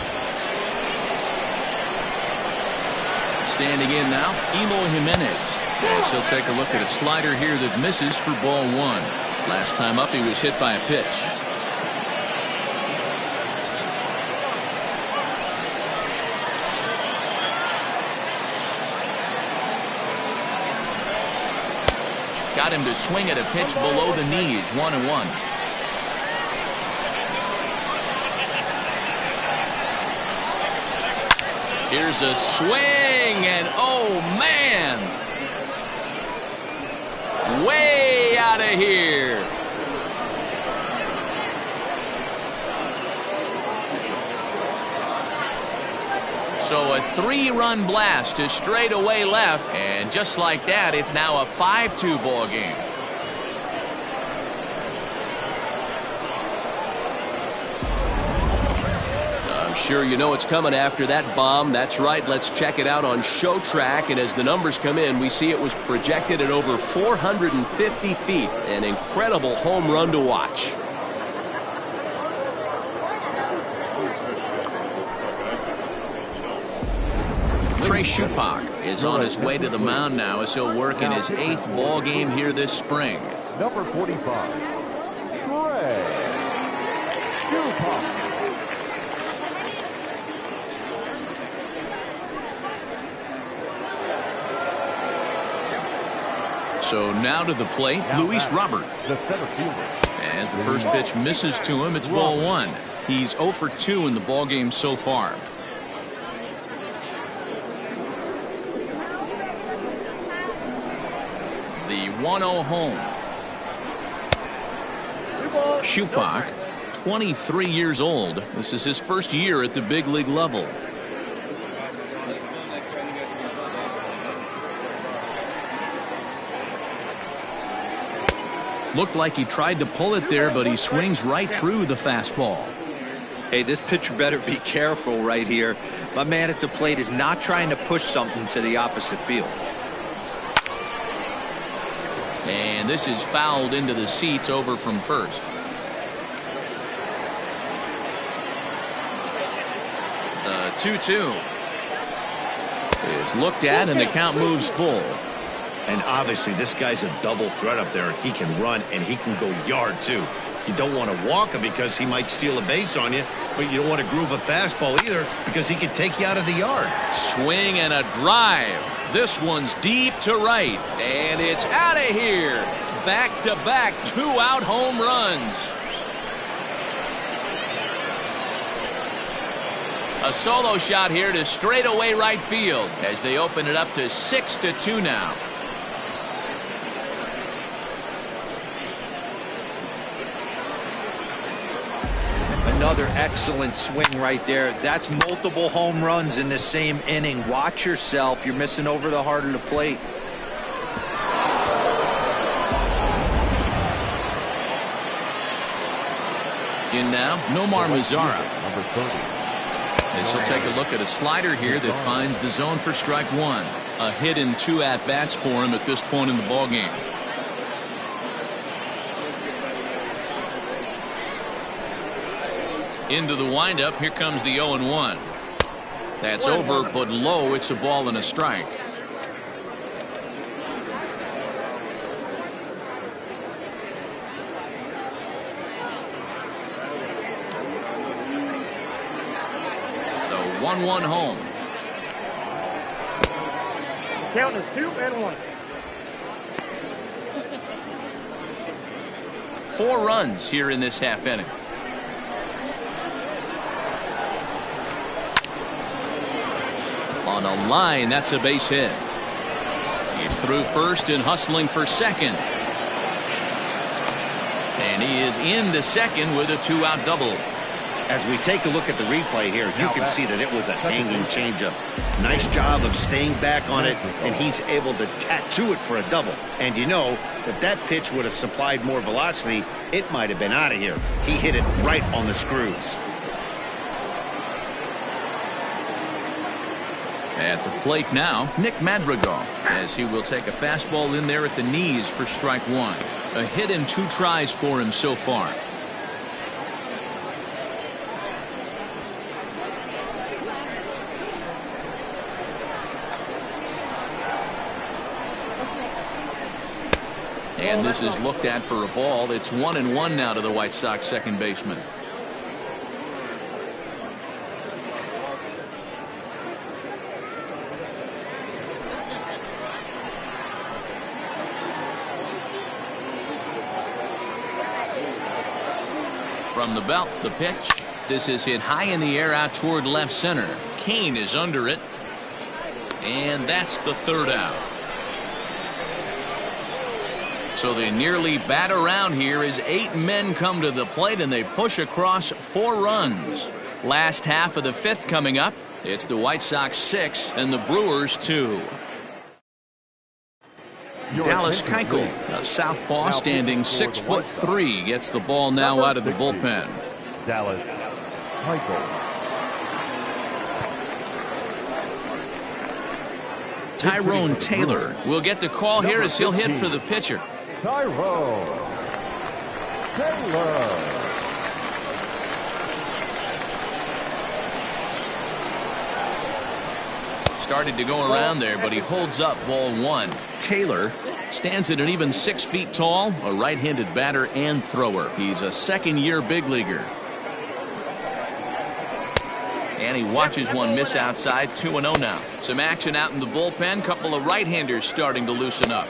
Standing in now, Eloy Jimenez. As he'll take a look at a slider here that misses for ball 1. Last time up, he was hit by a pitch. Got him to swing at a pitch below the knees, 1-1. Here's a swing, and oh man! Way out of here. So a 3-run blast to straightaway left, and just like that, it's now a 5-2 ball game. I'm sure you know it's coming after that bomb. That's right. Let's check it out on Show Track. And as the numbers come in, we see it was projected at over 450 feet. An incredible home run to watch. Trey Schupak is on his way to the mound now as he'll work in his 8th ball game here this spring. Number 45, Trey Schupak. So now to the plate, Luis Robert. The center fielder. As the first pitch misses to him, it's ball one. He's 0 for 2 in the ballgame so far. The 1-0 home. Shupak, 23 years old. This is his first year at the big league level. Looked like he tried to pull it there, but he swings right through the fastball. Hey, this pitcher better be careful right here. My man at the plate is not trying to push something to the opposite field. And this is fouled into the seats over from first. The 2-2 is looked at, and the count moves full. And obviously this guy's a double threat up there. He can run and he can go yard too. You don't want to walk him because he might steal a base on you, but you don't want to groove a fastball either because he can take you out of the yard. Swing and a drive. This one's deep to right, and it's out of here. Back-to-back 2-out home runs. A solo shot here to straightaway right field as they open it up to 6-2 now. Another excellent swing right there. That's multiple home runs in the same inning. Watch yourself. You're missing over the heart of the plate. In now, Nomar Mazara. Number 30. As he'll take a look at a slider here that finds the zone for strike one. A hit and 2 at-bats for him at this point in the ballgame. Into the windup. Here comes the 0-1. That's over, but low. It's a ball and a strike. The 1-1 home. Count is 2-1. 4 runs here in this half inning. On a line, that's a base hit. He's through first and hustling for second. And he is into second with a 2-out double. As we take a look at the replay here, you can see that it was a hanging changeup. Nice job of staying back on it, and he's able to tattoo it for a double. And you know, if that pitch would have supplied more velocity, it might have been out of here. He hit it right on the screws. At the plate now, Nick Madrigal, as he will take a fastball in there at the knees for strike one. A hit and 2 tries for him so far. And this is looked at for a ball. It's 1-1 now to the White Sox second baseman. From the belt, the pitch. This is hit high in the air out toward left center. Kane is under it. And that's the 3rd out. So they nearly bat around here as 8 men come to the plate and they push across 4 runs. Last half of the 5th coming up. It's the White Sox 6 and the Brewers 2. Dallas Keuchel, a southpaw standing 6'3", gets the ball now out of the bullpen. Dallas Keuchel. Tyrone Taylor will get the call here as he'll hit for the pitcher. Tyrone Taylor. Started to go around there, but he holds up ball 1. Taylor stands at an even 6 feet tall, a right-handed batter and thrower. He's a second-year big leaguer. And he watches one miss outside. 2-0 now. Some action out in the bullpen. Couple of right-handers starting to loosen up.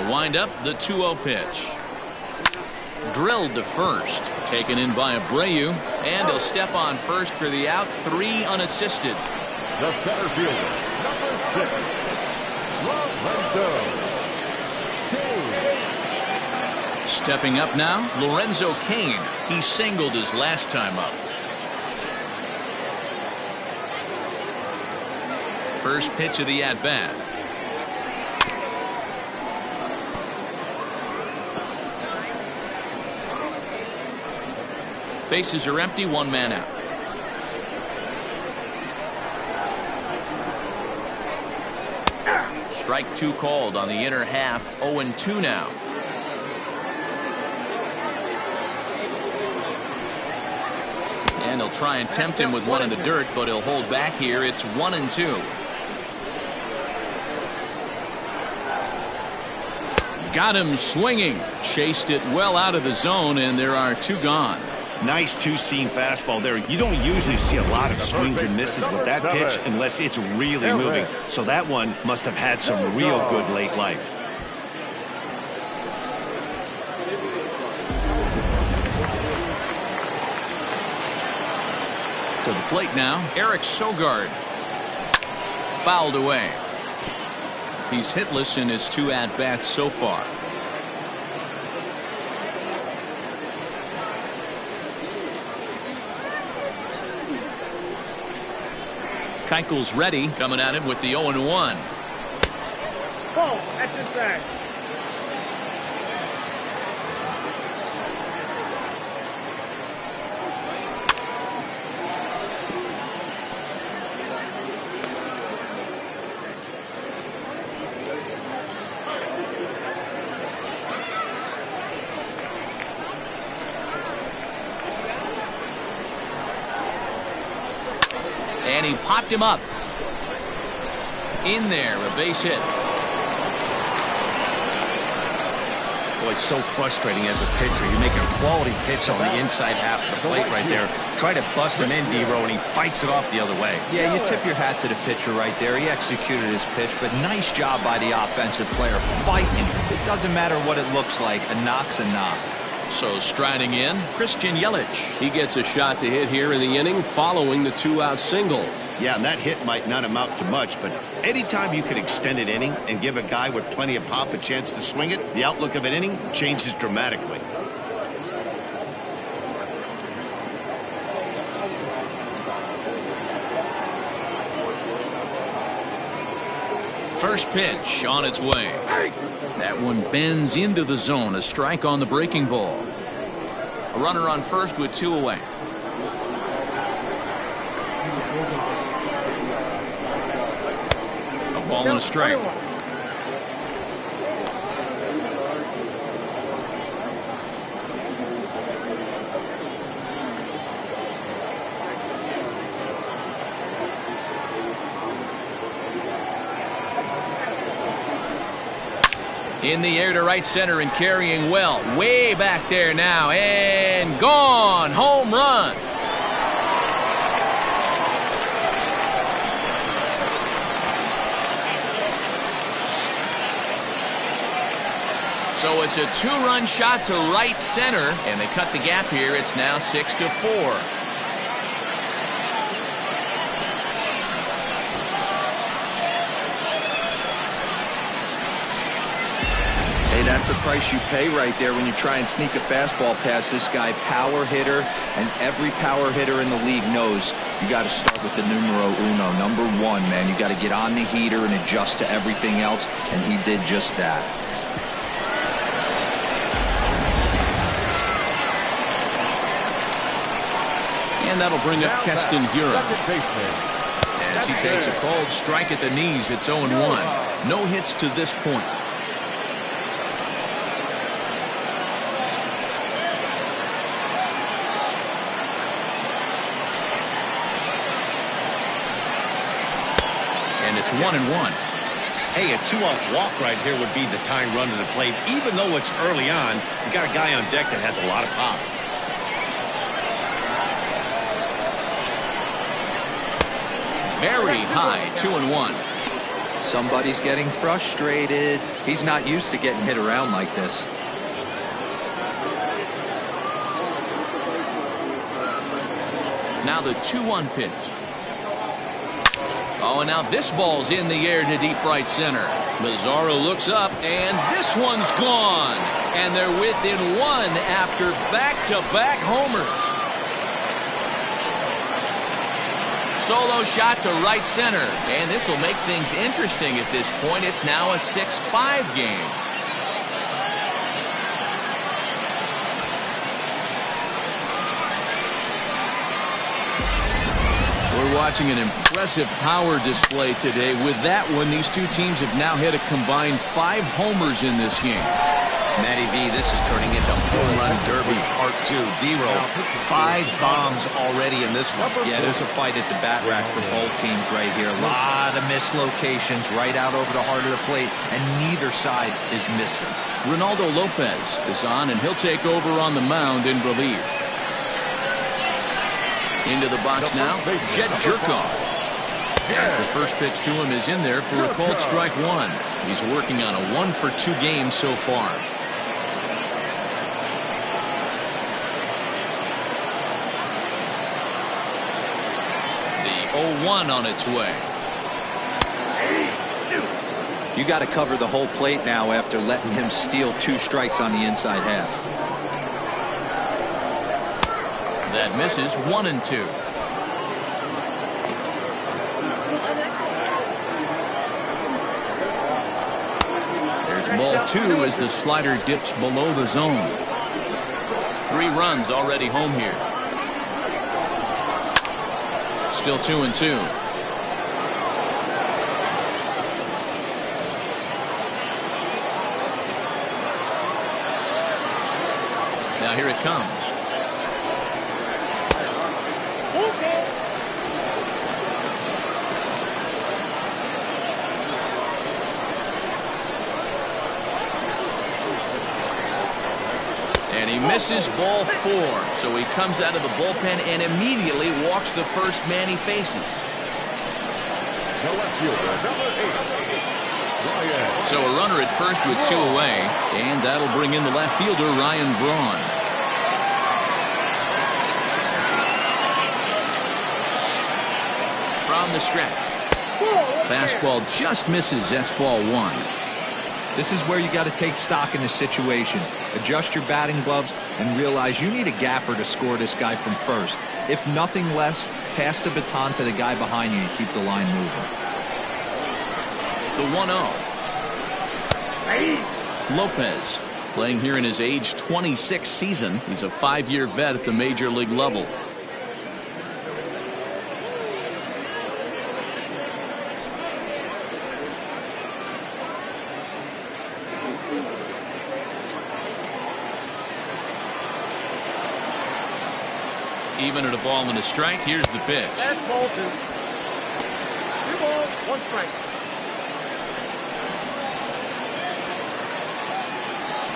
The windup, the 2-0 pitch. Drilled to first. Taken in by Abreu. And he'll step on first for the out. 3 unassisted. The center fielder, number 6, Lorenzo Cain. Stepping up now, Lorenzo Cain. He singled his last time up. First pitch of the at-bat. Bases are empty, 1 man out. Strike 2 called on the inner half. 0-2 now. And he'll try and tempt him with one in the dirt, but he'll hold back here. It's 1-2. Got him swinging. Chased it well out of the zone, and there are 2 gone. Nice two-seam fastball there. You don't usually see a lot of swings and misses with that pitch unless it's really moving. So that one must have had some real good late life. To the plate now, Eric Sogard. Fouled away. He's hitless in his 2 at-bats so far. Keuchel's ready, coming at him with the 0-1. Ball at the side. And he popped him up. In there, a base hit. Boy, it's so frustrating as a pitcher. You make a quality pitch on the inside half of the plate right there. Try to bust him in, D-Row, and he fights it off the other way. Yeah, you tip your hat to the pitcher right there. He executed his pitch, but nice job by the offensive player fighting. It doesn't matter what it looks like. A knock's a knock. So striding in, Christian Yelich. He gets a shot to hit here in the inning following the 2-out single. Yeah, and that hit might not amount to much, but anytime you can extend an inning and give a guy with plenty of pop a chance to swing it, the outlook of an inning changes dramatically. First pitch on its way. That one bends into the zone. A strike on the breaking ball. A runner on first with 2 away. A ball and a strike. In the air to right center and carrying well. Way back there now. And gone. Home run. So it's a 2-run shot to right center. And they cut the gap here. It's now 6-4. That's the price you pay right there when you try and sneak a fastball past this guy. Power hitter, and every power hitter in the league knows you got to start with the numero uno, number 1, man. You got to get on the heater and adjust to everything else, and he did just that. And that'll bring up Keston Hiura. As he takes a cold strike at the knees, it's 0-1. No hits to this point. It's 1-1. Hey, a 2-out walk right here would be the tying run to the plate. Even though it's early on, you got a guy on deck that has a lot of pop. Very high, 2-1. Somebody's getting frustrated. He's not used to getting hit around like this. Now the 2-1 pitch. Oh, and now this ball's in the air to deep right center. Mazzaro looks up, and this one's gone. And they're within one after back-to-back homers. Solo shot to right center, and this will make things interesting at this point. It's now a 6-5 game. We're watching an impressive power display today. With that one, these two teams have now hit a combined 5 homers in this game. Matty V, this is turning into home run derby part 2. D-Roll, 5 bombs already in this one. Yeah, there's a fight at the bat rack for both teams right here. A lot of mislocations right out over the heart of the plate, and neither side is missing. Ronaldo Lopez is on, and he'll take over on the mound in relief. Into the box now, Jed Jerkoff. As the first pitch to him is in there for a called strike 1. He's working on a 1-for-2 game so far. The 0-1 on its way. You got to cover the whole plate now after letting him steal 2 strikes on the inside half. That misses 1-2. There's ball 2 as the slider dips below the zone. 3 runs already home here. Still 2-2. Now here it comes. And he misses ball 4, so he comes out of the bullpen and immediately walks the first man he faces. So a runner at first with 2 away, and that'll bring in the left fielder Ryan Braun. From the stretch, fastball just misses. That's ball 1. This is where you got to take stock in the situation. Adjust your batting gloves and realize you need a gapper to score this guy from first. If nothing less, pass the baton to the guy behind you and keep the line moving. The 1-0. Lopez playing here in his age 26 season. He's a 5-year vet at the major league level. Even at a ball and a strike, here's the pitch. That's ball 2. 2 balls, 1 strike.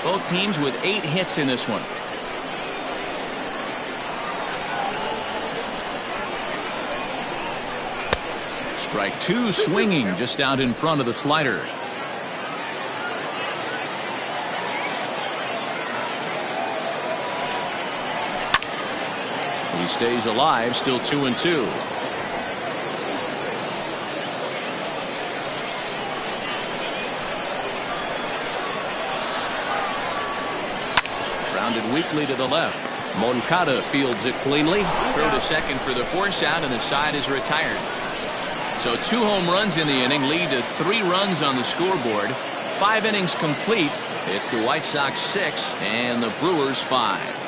Both teams with 8 hits in this one. Strike 2, swinging just out in front of the slider. He stays alive, still 2-2. Grounded weakly to the left. Moncada fields it cleanly. Throw to second for the force out, and the side is retired. So 2 home runs in the inning lead to 3 runs on the scoreboard. 5 innings complete. It's the White Sox 6 and the Brewers 5.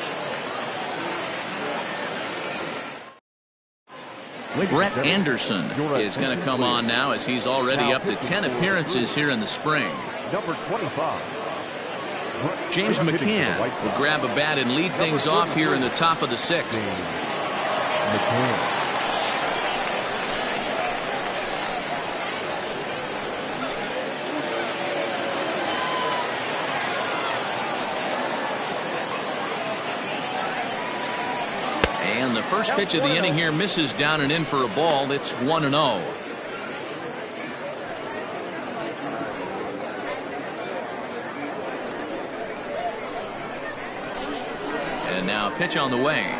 Brett Anderson is going to come on now, as he's already up to 10 appearances here in the spring. Number 25. James McCann will grab a bat and lead things off here in the top of the 6th. And the first pitch of the inning here misses down and in for a ball. It's 1-0. Now pitch on the way.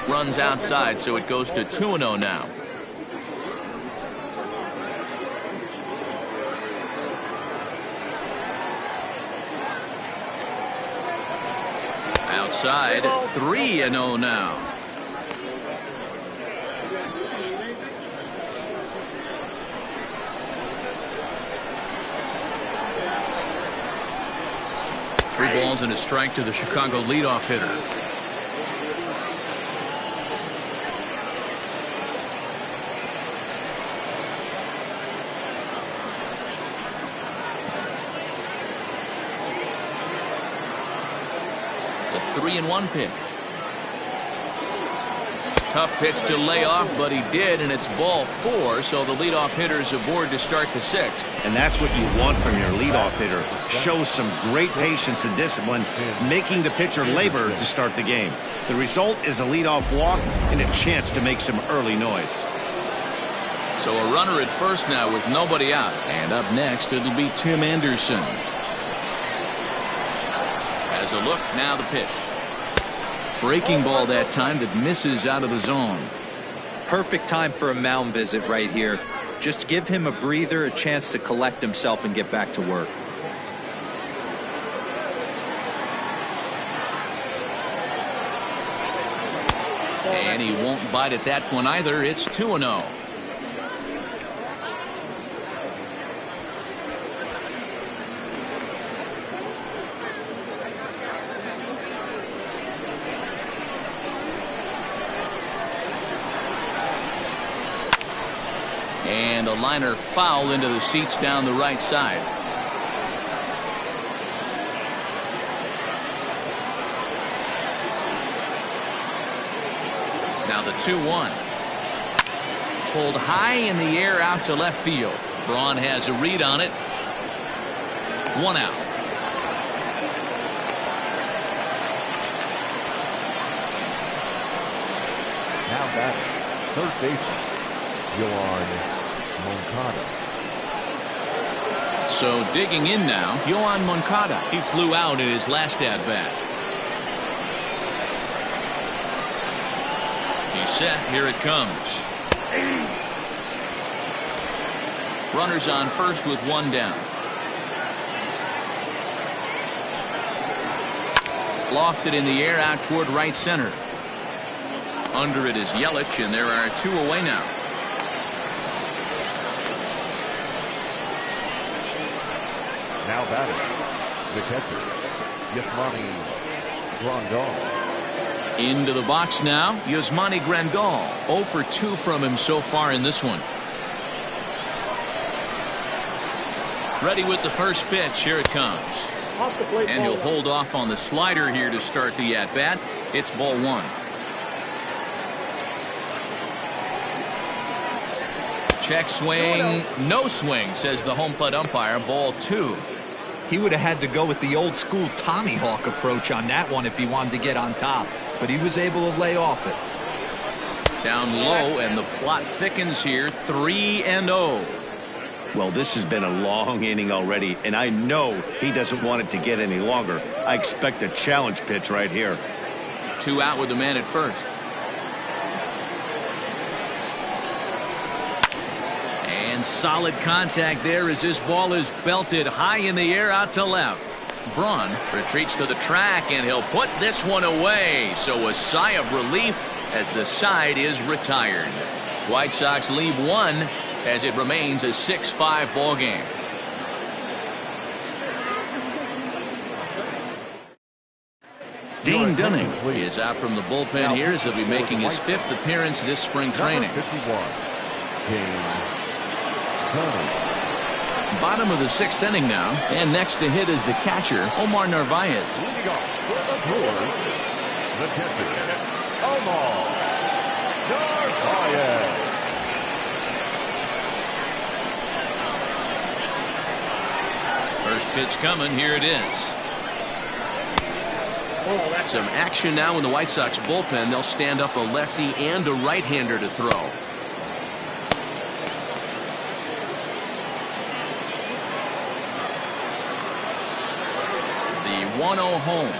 Runs outside, so it goes to 2-0 now. Outside, 3-0 now. Three balls and a strike to the Chicago leadoff hitter. The 3-1 pitch. Tough pitch to lay off, but he did, and it's ball 4, so the leadoff hitter is aboard to start the 6th. And that's what you want from your leadoff hitter. Shows some great patience and discipline, making the pitcher labor to start the game. The result is a leadoff walk and a chance to make some early noise. So a runner at first now with nobody out. And up next, it'll be Tim Anderson. As a look, now the pitch. Breaking ball that time that misses out of the zone. Perfect time for a mound visit right here. Just give him a breather, a chance to collect himself and get back to work. And he won't bite at that one either. It's 2-0. And a liner foul into the seats down the right side. Now the 2-1. Pulled high in the air out to left field. Braun has a read on it. 1 out. Now batting, third baseman, Yoan Moncada. So digging in now, Yoan Moncada. He flew out in his last at-bat. He's set. Here it comes. Runners on first with 1 down. Lofted in the air out toward right center. Under it is Yelich, and there are 2 away now. Now batting, the catcher, Yasmani Grandal. Into the box now, Yasmani Grandal. 0 for 2 from him so far in this one. Ready with the first pitch. Here it comes. And he'll hold off on the slider here to start the at-bat. It's ball 1. Check swing. No swing, says the home plate umpire. Ball 2. He would have had to go with the old school Tommy Hawk approach on that one if he wanted to get on top, but he was able to lay off it. Down low, and the plot thickens here. 3-0. Well, this has been a long inning already, and I know he doesn't want it to get any longer. I expect a challenge pitch right here. 2 out with the man at first. And solid contact there as this ball is belted high in the air out to left. Braun retreats to the track, and he'll put this one away. So a sigh of relief as the side is retired. White Sox leave 1 as it remains a 6-5 ball game. Dean Dunning is out from the bullpen here as he'll be making his 5th appearance this spring training. 51, Bottom of the 6th inning now, and next to hit is the catcher, Omar Narvaez. leading off the catcher, Omar Narvaez. First pitch coming. Here it is. Some action now in the White Sox bullpen. They'll stand up a lefty and a right-hander to throw. The 1-0 home.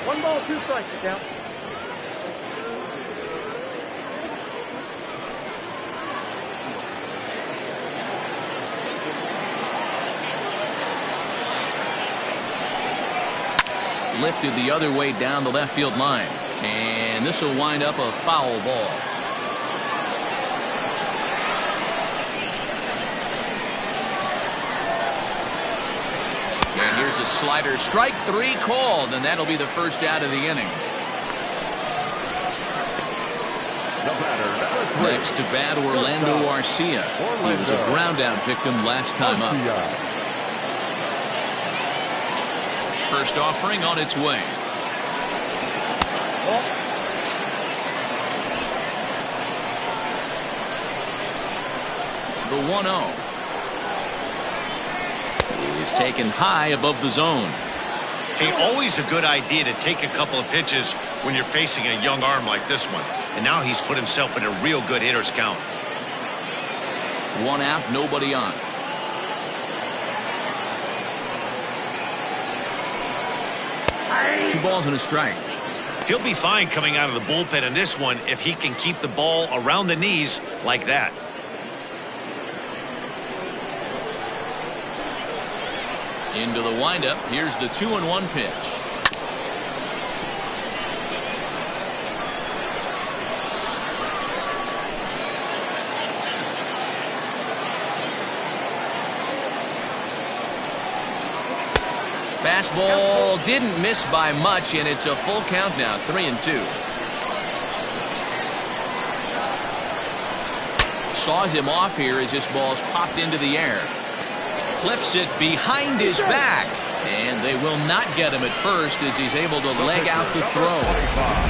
One ball, two strikes, count. Lifted the other way down the left field line. And this will wind up a foul ball. And here's a slider. Strike three called, and that'll be the first out of the inning. The batter, number 3. Next to bat, Orlando Arcia. He was a ground out victim last time up. First offering on its way. The 1-0 is taken high above the zone. Hey, always a good idea to take a couple of pitches when you're facing a young arm like this one. And now he's put himself in a real good hitter's count. 1 out, nobody on. Two balls and a strike. He'll be fine coming out of the bullpen in this one if he can keep the ball around the knees like that. Into the windup. Here's the 2-1 pitch. Fastball didn't miss by much, and it's a full count now, 3-2. Saws him off here as this ball's popped into the air. Flips it behind his back, and they will not get him at first as he's able to leg out the throw.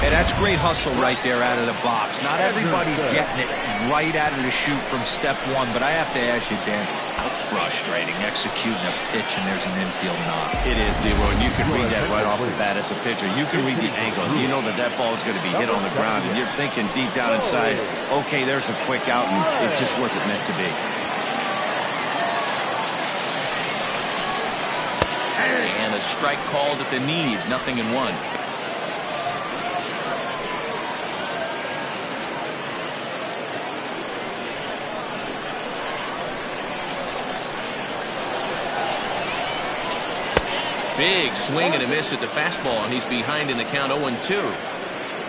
Hey, that's great hustle right there out of the box. Not everybody's getting it right out of the chute from step one, but I have to ask you, Dan, how frustrating executing a pitch and there's an infield knock. It is, D-Roy, and you can read that right off the bat as a pitcher. You can read the angle. You know that that ball is going to be hit on the ground, and you're thinking deep down inside, okay, there's a quick out, and it just wasn't meant to be. And a strike called at the knees, 0-1. Big swing and a miss at the fastball, and he's behind in the count 0-2.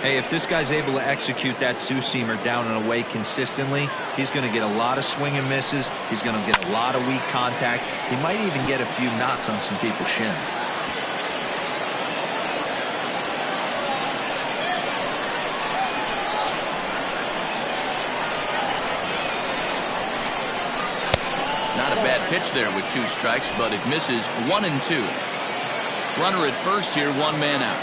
Hey, if this guy's able to execute that two-seamer down and away consistently, he's going to get a lot of swing and misses. He's going to get a lot of weak contact. He might even get a few knots on some people's shins. Not a bad pitch there with 2 strikes, but it misses. 1-2. Runner at first here, 1 man out.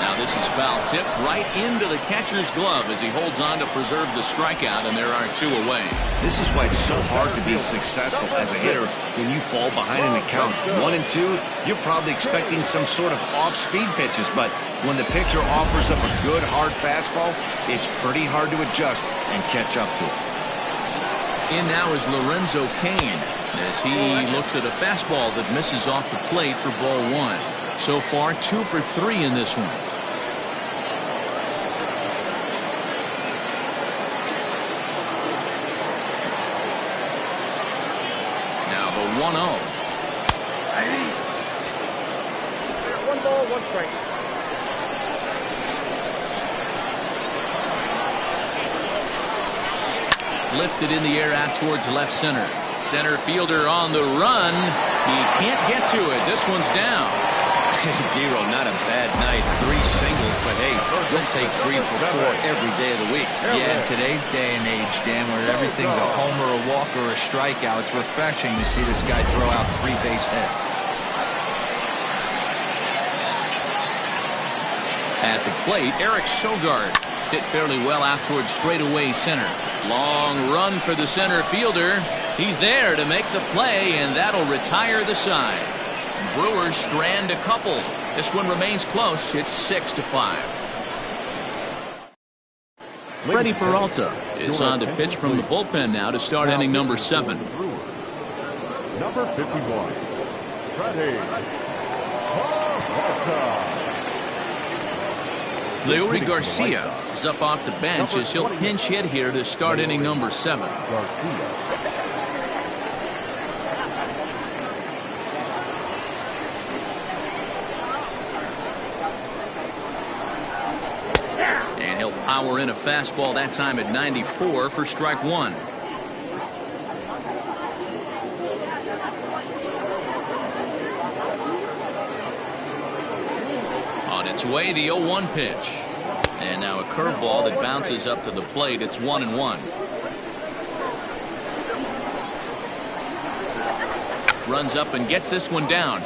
Now this is foul tipped right into the catcher's glove as he holds on to preserve the strikeout, and there are 2 away. This is why it's so hard to be successful as a hitter when you fall behind in the count 1-2. You're probably expecting some sort of off-speed pitches, but when the pitcher offers up a good hard fastball, it's pretty hard to adjust and catch up to it. In now is Lorenzo Cain as he looks at a fastball that misses off the plate for ball 1. So far 2 for 3 in this one. Now the 1-0. 1 ball, 1 strike. Lifted in the air out towards left center. Center fielder on the run. He can't get to it. This one's down. D-Roy, not a bad night. 3 singles, but hey, you'll take 3 for 4 every day of the week. Yeah, in today's day and age, Dan, where everything's a homer, a walk, or a strikeout, it's refreshing to see this guy throw out 3 base hits. At the plate, Eric Sogard hit fairly well out towards straightaway center. Long run for the center fielder. He's there to make the play, and that'll retire the side. Brewers strand a couple. This one remains close. It's 6-5. Freddie Peralta is on to pitch from the bullpen now to start inning number 7. Number 51, Freddie Peralta. Leury Garcia is up off the bench as he'll pinch hit here to start inning number 7. And he'll power in a fastball that time at 94 for strike 1. On its way, the 0-1 pitch. And now a curveball that bounces up to the plate. It's 1-1. Runs up and gets this one down.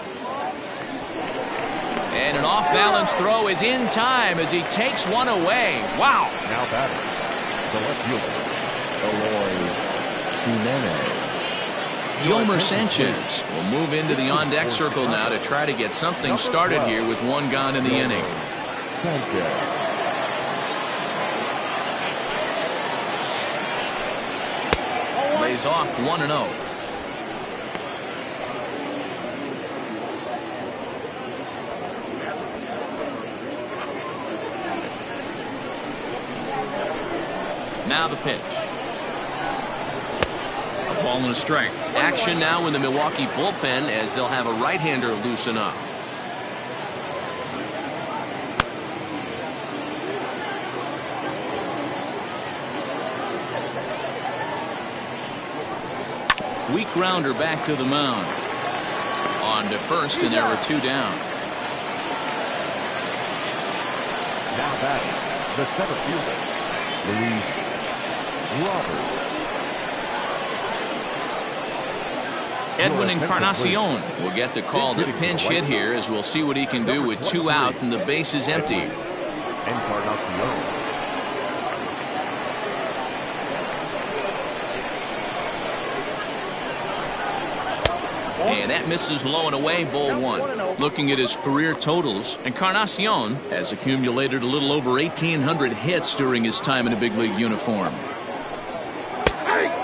And an off-balance throw is in time as he takes one away. Wow. Now batting, the left fielder, Eloy Jimenez. Yomer Sanchez will move into the on-deck circle now to try to get something started here with one gone in the inning. Lays off 1-0. Now the pitch. A ball and a strike. Action now in the Milwaukee bullpen as they'll have a right-hander loosen up. Weak grounder back to the mound. On to first, and there are 2 down. Now batting, the center fielder, Luis Robert. Edwin Encarnacion will get the call to pinch hit here as we'll see what he can do with 2 out and the base is empty. Encarnacion. And that misses low and away, ball 1. Looking at his career totals, Encarnacion has accumulated a little over 1,800 hits during his time in a big league uniform.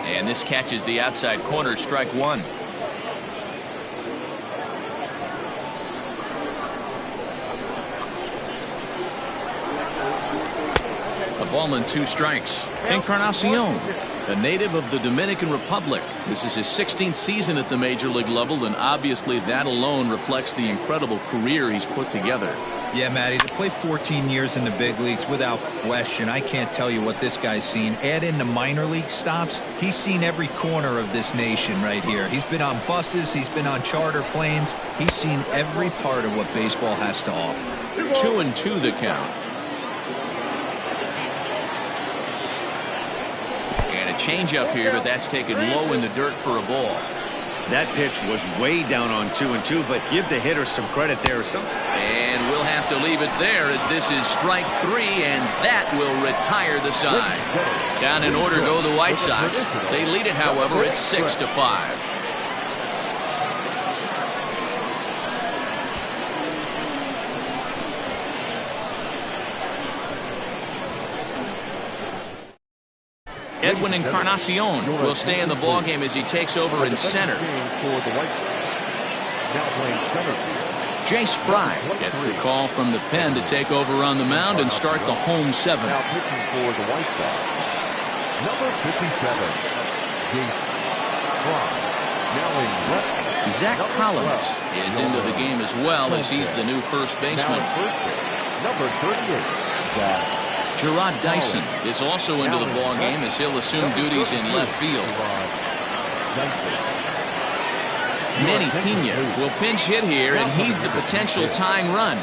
And this catches the outside corner, strike 1. A ball and 2 strikes. Encarnacion, a native of the Dominican Republic. This is his 16th season at the major league level, and obviously that alone reflects the incredible career he's put together. Yeah, Matty, to play 14 years in the big leagues without question, I can't tell you what this guy's seen. Add in the minor league stops, he's seen every corner of this nation right here. He's been on buses, he's been on charter planes, he's seen every part of what baseball has to offer. 2-2 the count. Change up here, but that's taken low in the dirt for a ball. That pitch was way down on 2-2, but give the hitter some credit there or something. And we'll have to leave it there as this is strike 3, and that will retire the side. Down in order go the White Sox. They lead it, however, it's 6-5. Edwin Encarnacion will stay in the ballgame as he takes over in center. Jay Spry gets the call from the pen to take over on the mound and start the home 7th. Now pitching for the White Sox, number 57, Jay Spry. Now in left. Zach Collins is into the game as well as he's the new first baseman. Number 38, Zach. Gerard Dyson is also into the ballgame as he'll assume duties in left field. Manny Pena will pinch hit here, and he's the potential tying run.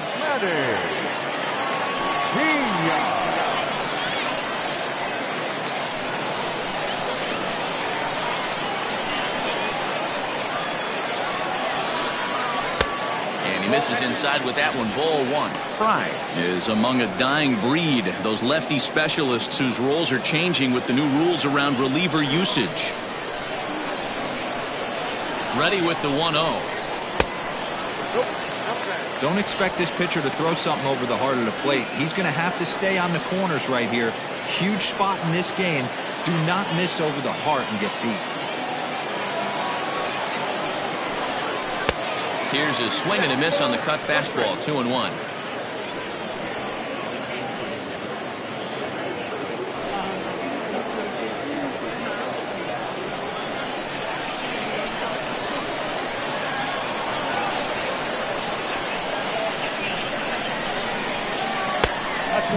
misses inside with that one. Ball one. Fry is among a dying breed. Those lefty specialists whose roles are changing with the new rules around reliever usage. Ready with the 1-0. Don't expect this pitcher to throw something over the heart of the plate. He's going to have to stay on the corners right here. Huge spot in this game. Do not miss over the heart and get beat. Here's a swing and a miss on the cut fastball. 2-1.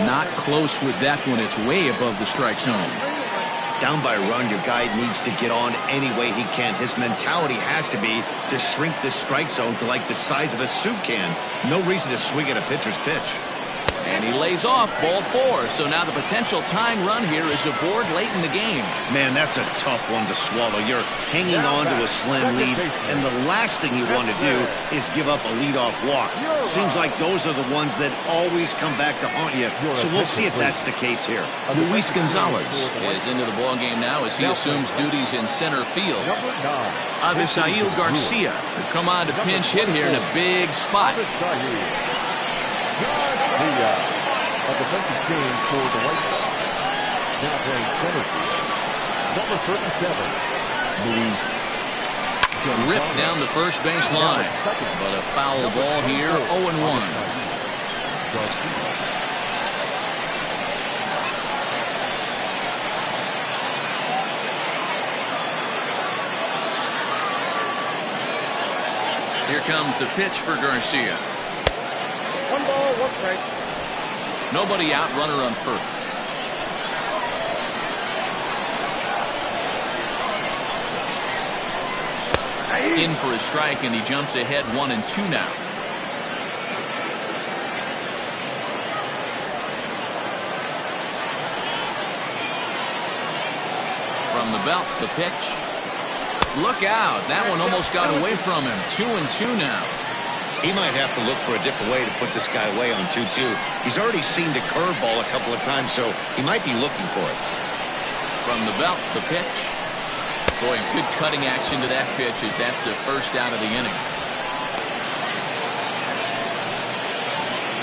Not close with that one. It's way above the strike zone. Down by a run, your guy needs to get on any way he can. His mentality has to be to shrink this strike zone to like the size of a soup can. No reason to swing at a pitcher's pitch. And he lays off. Ball four. So now the potential tying run here is aboard late in the game. Man, that's a tough one to swallow. You're hanging on to a slim lead, and the last thing you want to do is give up a leadoff walk. Seems like those are the ones that always come back to haunt you. So we'll see if that's the case here. Luis Gonzalez is into the ballgame now as he assumes duties in center field. Avisail Garcia will come on to pinch hit here in a big spot. A defensive change for the White Sox. Now playing center field, number 37, Luis. Ripped down the first base line, but a foul ball here. 0-1. Here comes the pitch for Garcia. 1 ball, 1 strike. Nobody out, runner on first. In for a strike, and he jumps ahead 1-2 now. From the belt, the pitch. Look out. That one almost got away from him. 2-2 now. He might have to look for a different way to put this guy away on 2-2. He's already seen the curveball a couple of times, so he might be looking for it. From the belt, the pitch. Boy, good cutting action to that pitch as that's the first out of the inning.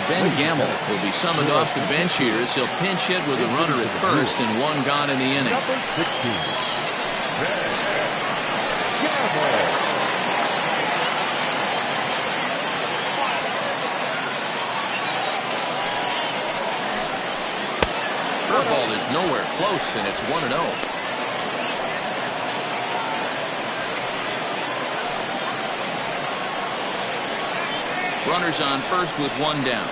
Ben Gamble will be summoned off the bench here as he'll pinch hit with a runner at first and one gone in the inning. Number 16, Ben Gamble. Curveball is nowhere close, and it's 1-0. Runners on first with one down.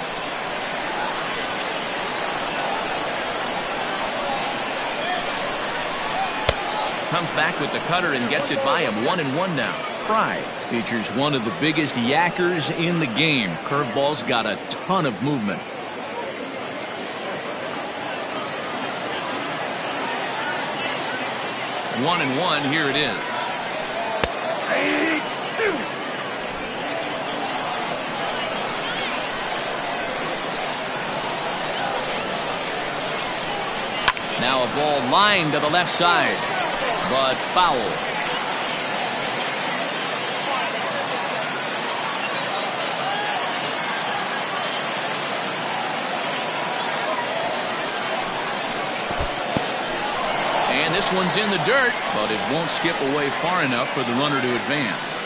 Comes back with the cutter and gets it by him. 1-1 now. Fry features one of the biggest yackers in the game. Curveball's got a ton of movement. 1-1. Here it is. Now a ball lined to the left side, but foul. And this one's in the dirt, but it won't skip away far enough for the runner to advance.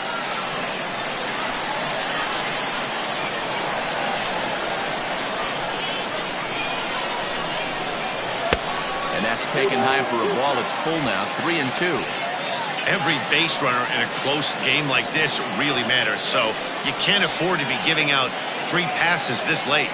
And that's taken high for a ball. It's full now. 3-2. Every base runner in a close game like this really matters, so you can't afford to be giving out free passes this late.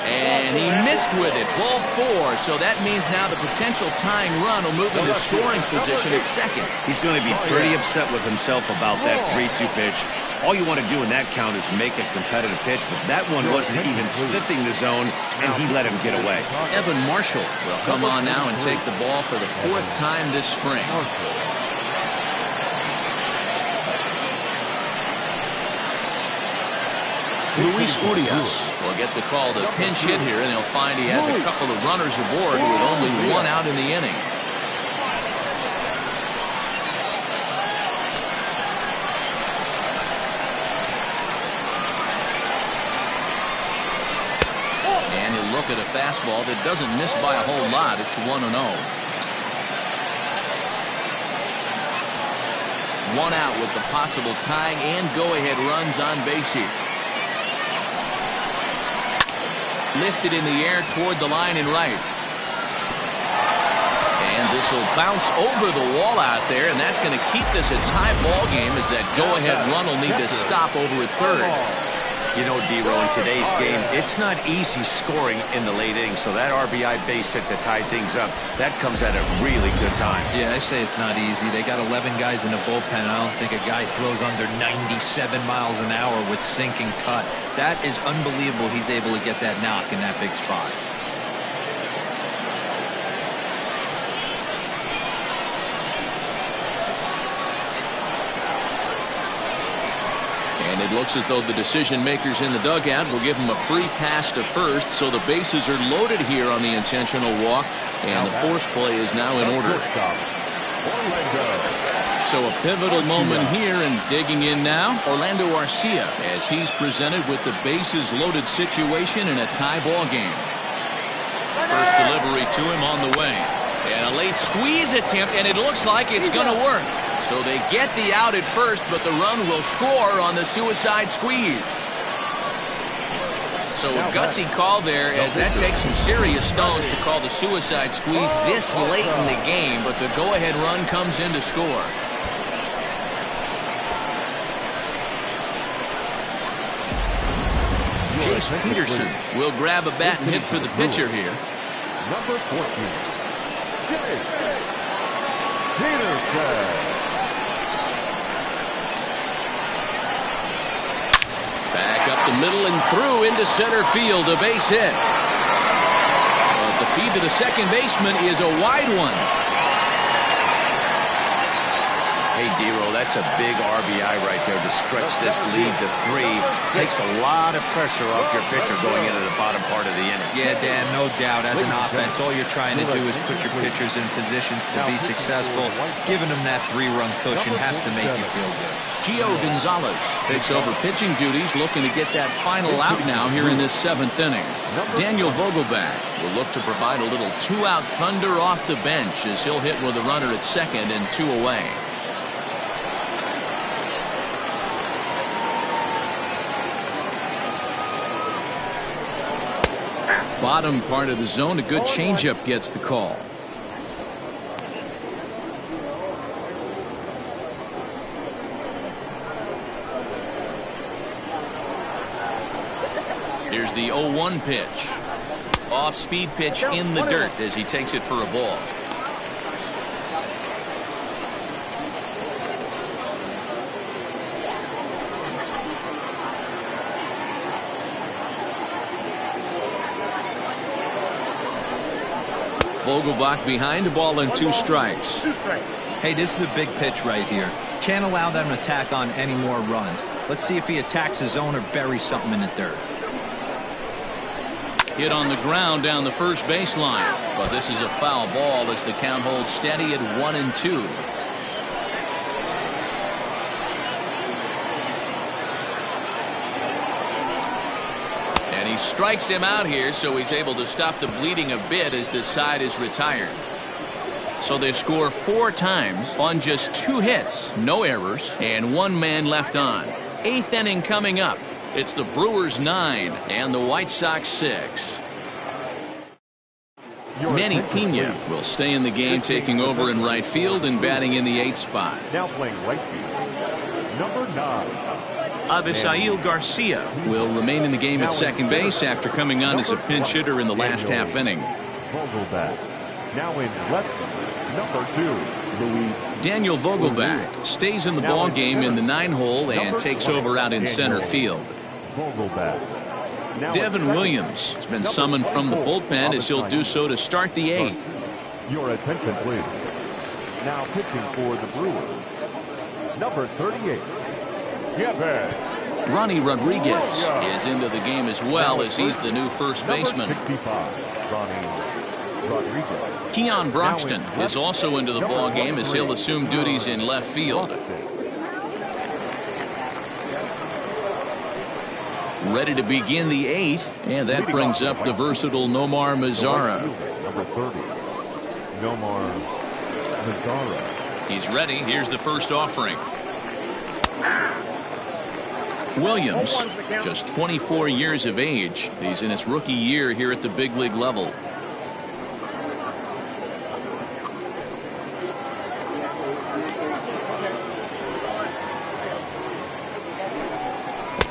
And he missed with it. Ball 4. So that means now the potential tying run will move into scoring position at second. He's going to be pretty upset with himself about that 3-2 pitch. All you want to do in that count is make a competitive pitch, but that one wasn't even sniffing the zone, and he let him get away. Evan Marshall will come on now and take the ball for the 4th time this spring. Luis Urias will get the call to pinch hit here, and he'll find he has a couple of runners aboard with only 1 out in the inning. And he'll look at a fastball that doesn't miss by a whole lot. It's 1-0. 1 out with the possible tying and go-ahead runs on base here. Lifted in the air toward the line and right. And this will bounce over the wall out there, and that's going to keep this a tie ball game as that go-ahead run will need to stop over at third. You know, D-Row, in today's game, it's not easy scoring in the late innings, so that RBI base hit to tie things up, that comes at a really good time. Yeah, I say it's not easy. They got 11 guys in the bullpen. I don't think a guy throws under 97 miles an hour with sink and cut. That is unbelievable he's able to get that knock in that big spot. And it looks as though the decision makers in the dugout will give him a free pass to first, so the bases are loaded here on the intentional walk, and the force play is now in order. So a pivotal moment here, and digging in now, Orlando Arcia, as he's presented with the bases loaded situation in a tie ball game. First delivery to him on the way, and a late squeeze attempt, and it looks like it's going to work. So they get the out at first, but the run will score on the suicide squeeze. So a gutsy call there, as that takes some serious stones to call the suicide squeeze this late in the game, but the go-ahead run comes in to score. Chase Peterson will grab a bat and hit for the pitcher here. Number 14, Chase Peterson. Back up the middle and through into center field, a base hit. But the feed to the second baseman is a wide one. Hey, D-Row, that's a big RBI right there to stretch this lead to 3. Takes a lot of pressure off your pitcher going into the bottom part of the inning. Yeah, Dan, no doubt. As an offense, all you're trying to do is put your pitchers in positions to be successful. Giving them that 3-run cushion has to make you feel good. Gio Gonzalez takes over pitching duties, looking to get that final out now here in this 7th inning. Daniel Vogelbach will look to provide a little 2-out thunder off the bench as he'll hit with a runner at second and 2 away. Bottom part of the zone, a good changeup gets the call. Here's the 0-1 pitch. Off-speed pitch in the dirt as he takes it for a ball. Vogelbach behind, a ball and 2 strikes. Hey, this is a big pitch right here. Can't allow them to tack on any more runs. Let's see if he attacks his zone or buries something in the dirt. Hit on the ground down the first baseline, but this is a foul ball as the count holds steady at 1-2. And he strikes him out here, so he's able to stop the bleeding a bit as this side is retired. So they score 4 times on just 2 hits, no errors, and 1 man left on. 8th inning coming up. It's the Brewers 9 and the White Sox 6. Manny Pena will stay in the game, taking over in right field and batting in the 8th spot. Now playing right field, number 9. Avisail Garcia will remain in the game at second base after coming on as a pinch hitter in the last half inning. Vogelbach. Now in left field, number 2, Daniel Vogelback stays in the ball game in the 9-hole and takes over out in center field. Devin Williams has been summoned from the bullpen as he'll do so to start the 8th. Your attention, please. Now pitching for the Brewers, number 38. Ronnie Rodriguez is into the game as well as he's the new first baseman. Keon Broxton is also into the ball game as he'll assume duties in left field. Ready to begin the 8th, and that brings up the versatile Nomar Mazara. Number 30, Nomar Mazara. He's ready. Here's the first offering. Williams, just 24 years of age. He's in his rookie year here at the big league level.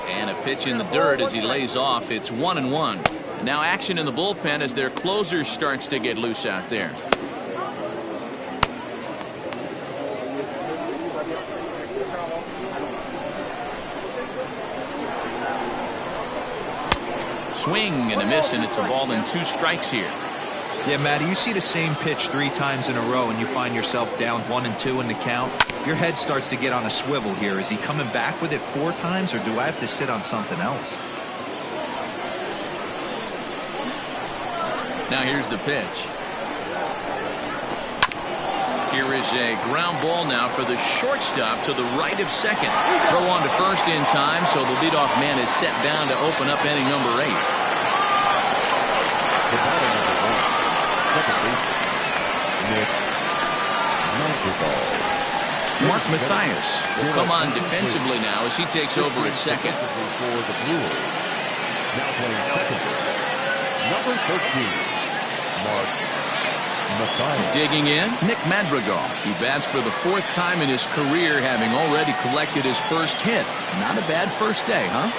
And a pitch in the dirt as he lays off. It's 1-1. Now action in the bullpen as their closer starts to get loose out there. Swing and a miss, and it's a ball and 2 strikes here. Yeah, Matty, you see the same pitch 3 times in a row and you find yourself down 1-2 in the count. Your head starts to get on a swivel here. Is he coming back with it 4 times, or do I have to sit on something else? Now here's the pitch. Here is a ground ball now for the shortstop to the right of second. Throw on to first in time, so the leadoff man is set down to open up inning number 8. Mark Mathias will come on defensively now as he takes over at second. Now playing second, number 13, Mark Mathias. Digging in, Nick Madrigal. He bats for the 4th time in his career, having already collected his first hit. Not a bad first day, huh?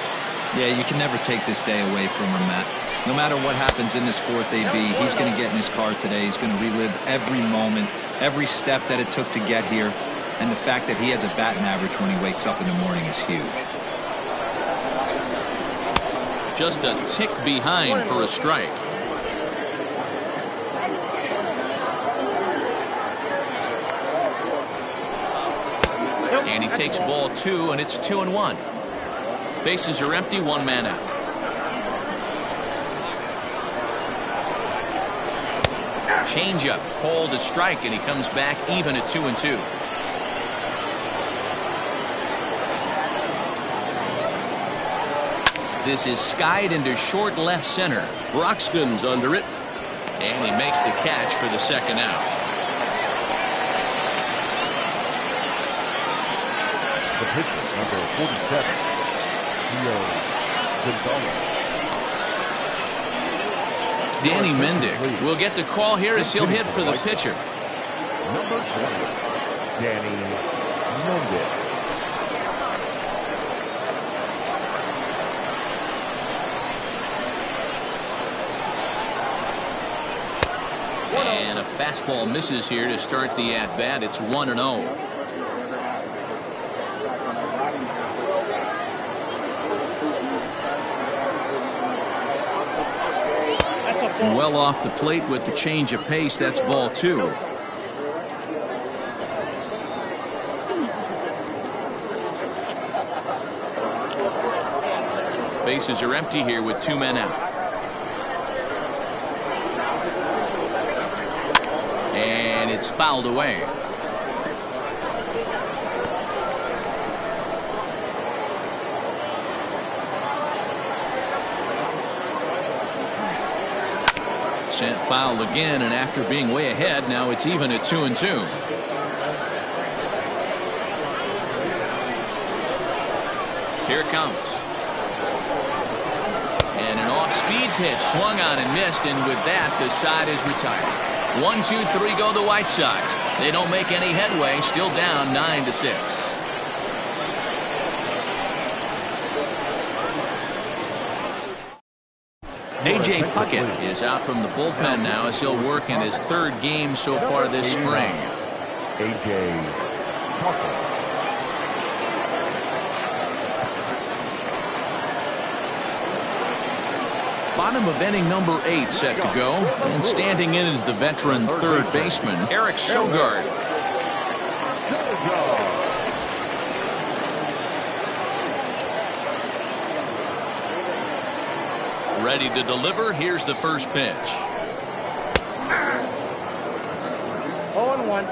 Yeah, you can never take this day away from him, Matt. No matter what happens in this 4th AB, he's going to get in his car today. He's going to relive every moment, every step that it took to get here. And the fact that he has a batting average when he wakes up in the morning is huge. Just a tick behind for a strike. And he takes ball 2, and it's 2-1. Bases are empty, 1 man out. Changeup, called a strike, and he comes back even at 2-2. This is skied into short left center. Broxton's under it, and he makes the catch for the second out. The pitcher, number 47, Gonzalez. Danny Mendick will get the call here as he'll hit for the pitcher. Number 20, Danny Mendick. And a fastball misses here to start the at-bat. It's 1-0. Well off the plate with the change of pace. That's ball 2. Bases are empty here with 2 men out. And it's fouled away. Sent foul again, and after being way ahead, now it's even at 2-2. Here it comes. And an off-speed pitch swung on and missed, and with that, the side is retired. 1-2-3 go the White Sox. They don't make any headway, still down 9-6. A.J. Puckett is out from the bullpen now as he'll work in his 3rd game so far this spring. A.J. Tucker. Bottom of inning number 8 set to go. And standing in is the veteran third baseman, Eric Sogard. Ready to deliver. Here's the first pitch. 0-1.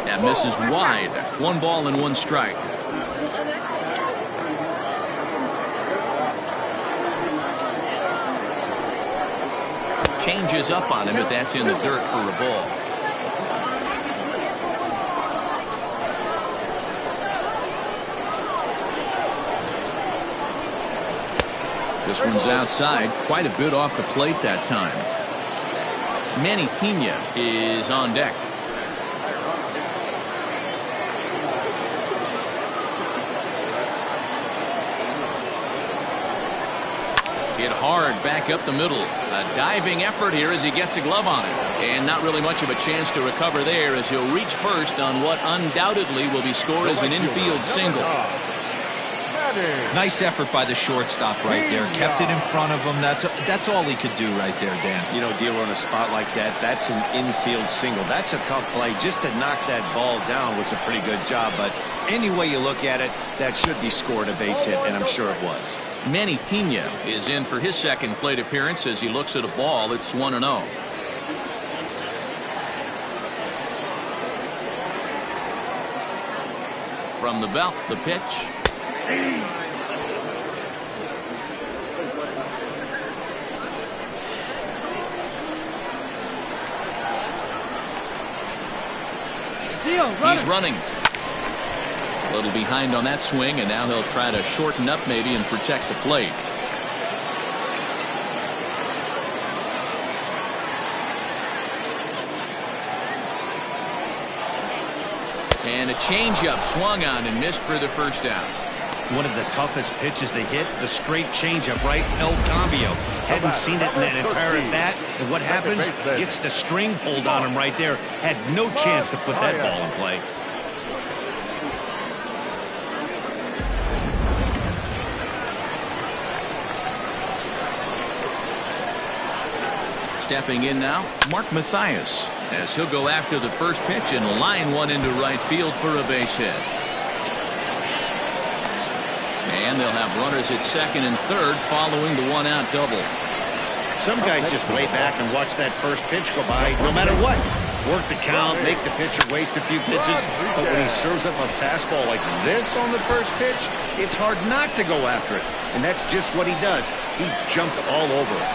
That misses wide. 1 ball and 1 strike. Changes up on him, but that's in the dirt for a ball. This one's outside, quite a bit off the plate that time. Manny Pena is on deck. Hit hard back up the middle. A diving effort here as he gets a glove on it. And not really much of a chance to recover there as he'll reach first on what undoubtedly will be scored as an infield single. Nice effort by the shortstop right there. Kept it in front of him. That's all he could do right there, Dan. You know, dealer on a spot like that, that's an infield single. That's a tough play. Just to knock that ball down was a pretty good job. But any way you look at it, that should be scored a base hit, and I'm sure it was. Manny Pena is in for his second plate appearance as he looks at a ball. It's 1-0. From the belt, the pitch. He's running. A little behind on that swing, and now he'll try to shorten up maybe and protect the plate. And a changeup swung on and missed for the first out. One of the toughest pitches to hit, the straight changeup, right? El Cambio. Hadn't seen it in that entire at bat. And what happens? Gets the string pulled on him right there. Had no chance to put that ball in play. Stepping in now, Mark Mathias, as he'll go after the first pitch and line one into right field for a base hit. And they'll have runners at second and third following the one-out double. Some guys just lay back and watch that first pitch go by no matter what. Work the count, make the pitcher waste a few pitches. But when he serves up a fastball like this on the first pitch, it's hard not to go after it. And that's just what he does. He jumped all over it.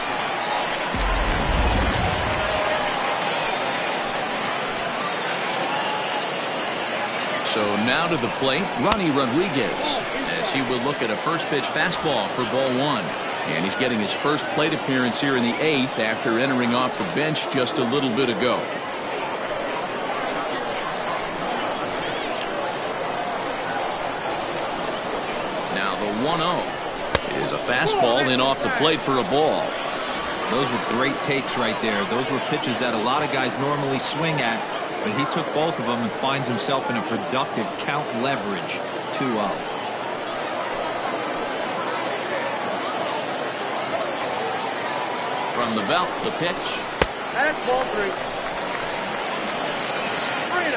So now to the plate, Ronnie Rodriguez, as he will look at a first pitch fastball for ball 1. And he's getting his first plate appearance here in the 8th after entering off the bench just a little bit ago. Now the 1-0 is a fastball in off the plate for a ball. Those were great takes right there. Those were pitches that a lot of guys normally swing at. But he took both of them and finds himself in a productive count leverage 2-0. From the belt, the pitch. And ball 3.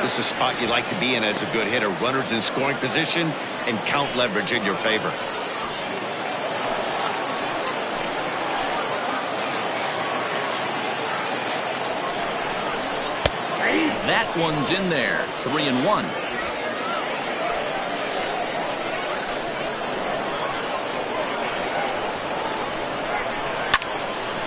This is a spot you like to be in as a good hitter. Runners in scoring position and count leverage in your favor. That one's in there. 3-1.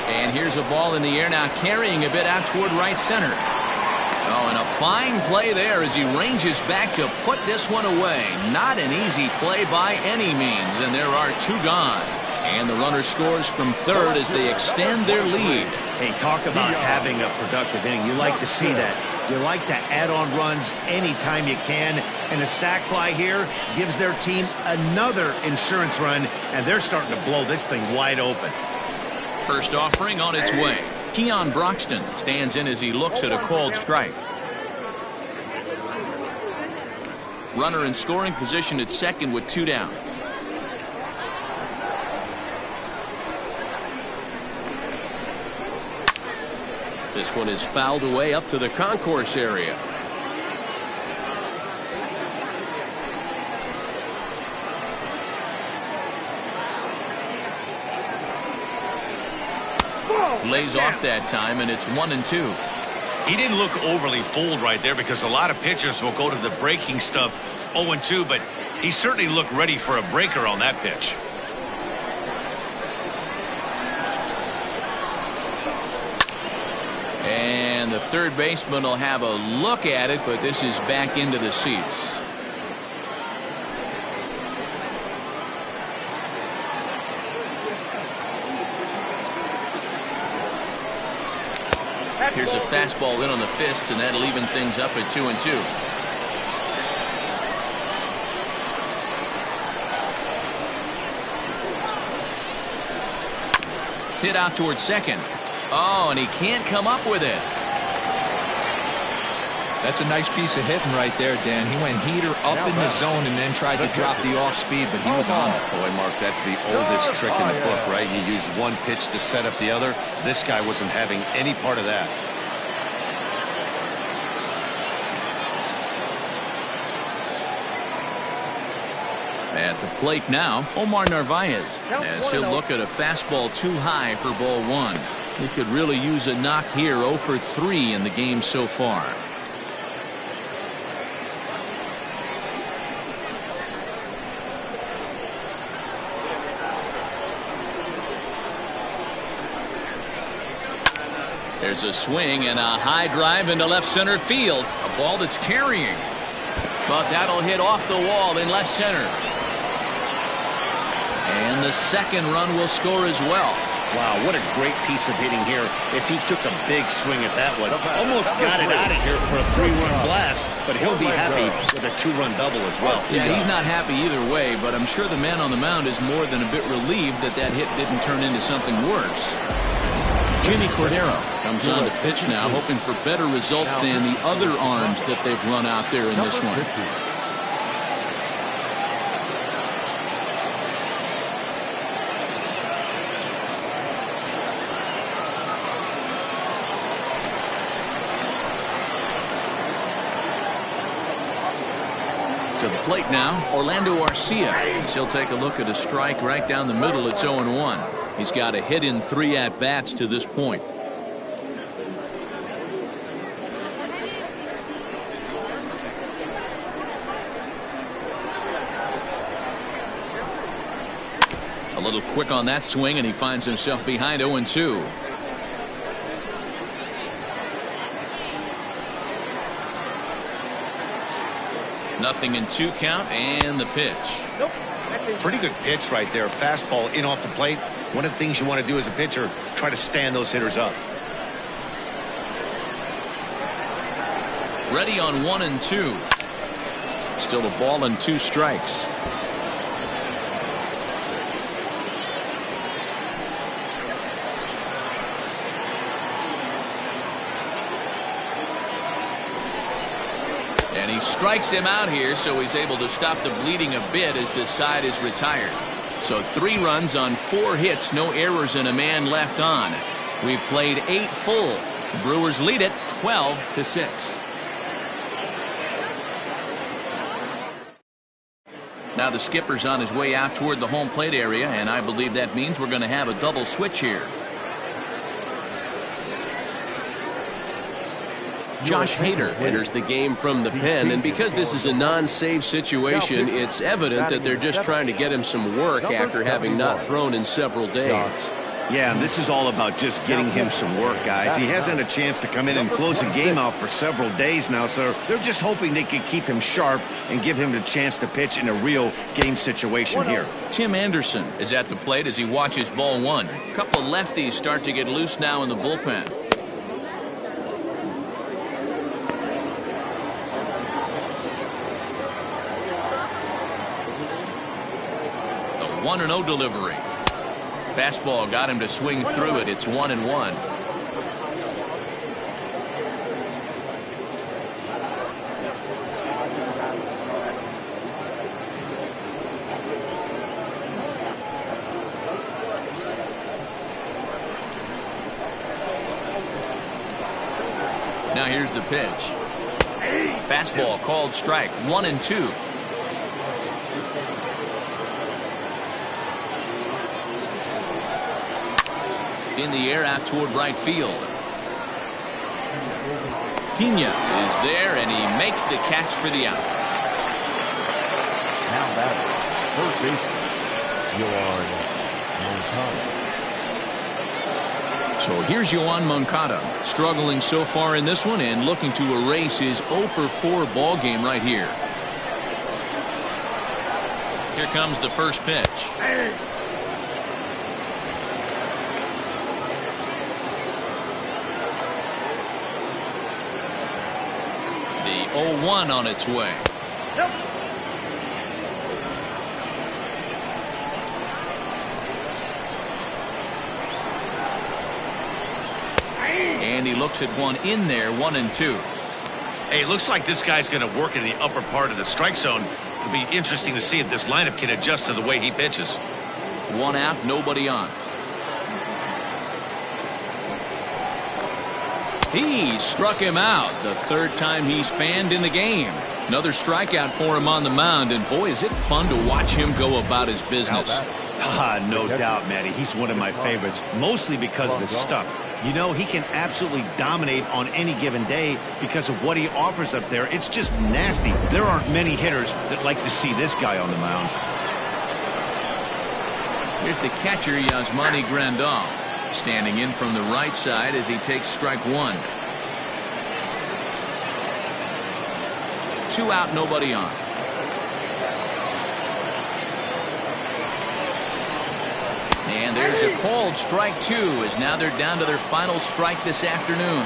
And here's a ball in the air now, carrying a bit out toward right center. Oh, and a fine play there as he ranges back to put this one away. Not an easy play by any means, and there are 2 gone. And the runner scores from third as they extend their lead. Hey, talk about having a productive inning. You like to see that. You like to add on runs anytime you can, and a sac fly here gives their team another insurance run, and they're starting to blow this thing wide open. First offering on its way. Keon Broxton stands in as he looks at a called strike. Runner in scoring position at second with 2 down. This one is fouled away up to the concourse area. Lays off that time, and it's 1-2. He didn't look overly fooled right there because a lot of pitchers will go to the breaking stuff 0-2, but he certainly looked ready for a breaker on that pitch. And the third baseman will have a look at it, but this is back into the seats. Here's a fastball in on the fist, and that'll even things up at 2-2. Hit out towards second. Oh, and he can't come up with it. That's a nice piece of hitting right there, Dan. He went heater up in the zone and then tried to drop the off speed, but he was on it. Boy, Mark, that's the oldest trick in the book, right? You use one pitch to set up the other. This guy wasn't having any part of that. At the plate now, Omar Narvaez, as he'll look at a fastball too high for ball 1. He could really use a knock here. 0 for 3 in the game so far. There's a swing and a high drive into left center field. A ball that's carrying. But that'll hit off the wall in left center. And the second run will score as well. Wow, what a great piece of hitting here as he took a big swing at that one. Almost got it out of here for a 3-run blast, but he'll be happy with a 2-run double as well. Yeah, he's not happy either way, but I'm sure the man on the mound is more than a bit relieved that that hit didn't turn into something worse. Jimmy Cordero comes on to pitch now, hoping for better results than the other arms that they've run out there in this one. To the plate now, Orlando Arcia. He'll take a look at a strike right down the middle. It's 0-1. He's got a hit in 3 at-bats to this point. A little quick on that swing, and he finds himself behind 0-2. Nothing in 2 count, and the pitch. Pretty good pitch right there. Fastball in off the plate. One of the things you want to do as a pitcher, try to stand those hitters up. Ready on 1-2. Still a ball and 2 strikes. And he strikes him out here, so he's able to stop the bleeding a bit as this side is retired. So 3 runs on 4 hits, no errors, and a man left on. We've played 8 full. The Brewers lead it 12-6. Now the skipper's on his way out toward the home plate area, and I believe that means we're going to have a double switch here. Josh Hader enters the game from the pen, and because this is a non-save situation, it's evident that they're just trying to get him some work after having not thrown in several days. Yeah, and this is all about just getting him some work, guys. He hasn't had a chance to come in and close the game out for several days now, so they're just hoping they can keep him sharp and give him the chance to pitch in a real game situation here. Tim Anderson is at the plate as he watches ball 1. A couple of lefties start to get loose now in the bullpen. 1-0 delivery. Fastball got him to swing through it. It's 1-1. Now here's the pitch. Fastball called strike. 1-2. In the air out toward right field. Pena is there, and he makes the catch for the out. Now batting, first baseman, Yoan Moncada. So here's Yoan Moncada, struggling so far in this one and looking to erase his 0-for-4 ball game right here. Here comes the first pitch. The 0-1 on its way. And he looks at one in there. 1-2. Hey, it looks like this guy's going to work in the upper part of the strike zone. It'll be interesting to see if this lineup can adjust to the way he pitches. 1 out, nobody on. He struck him out. The third time he's fanned in the game. Another strikeout for him on the mound, and boy, is it fun to watch him go about his business. No doubt, Matty. He's one of my favorites, mostly because of his stuff. You know, he can absolutely dominate on any given day because of what he offers up there. It's just nasty. There aren't many hitters that like to see this guy on the mound. Here's the catcher, Yasmani Grandal, standing in from the right side as he takes strike one. 2 out, nobody on. And there's a called strike 2 as now they're down to their final strike this afternoon.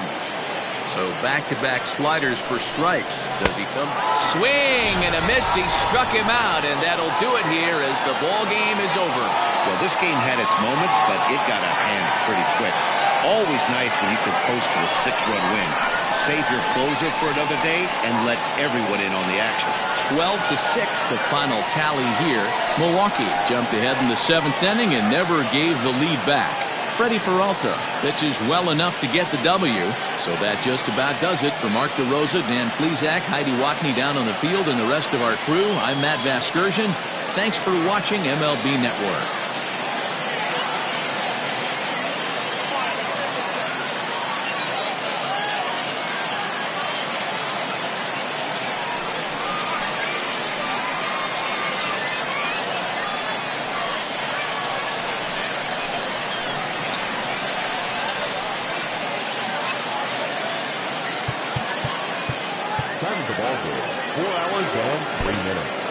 So back-to-back sliders for strikes. Does he come? Swing and a miss. He struck him out, and that'll do it here as the ball game is over. Well, this game had its moments, but it got out of hand pretty quick. Always nice when you can post to a 6-run win. Save your closer for another day and let everyone in on the action. 12-6 the final tally here. Milwaukee jumped ahead in the 7th inning and never gave the lead back. Freddie Peralta pitches well enough to get the W. So that just about does it. For Mark DeRosa, Dan Plesac, Heidi Watney down on the field, and the rest of our crew, I'm Matt Vasgersian. Thanks for watching MLB Network. Time of the ball game, 4 hours and 3 minutes.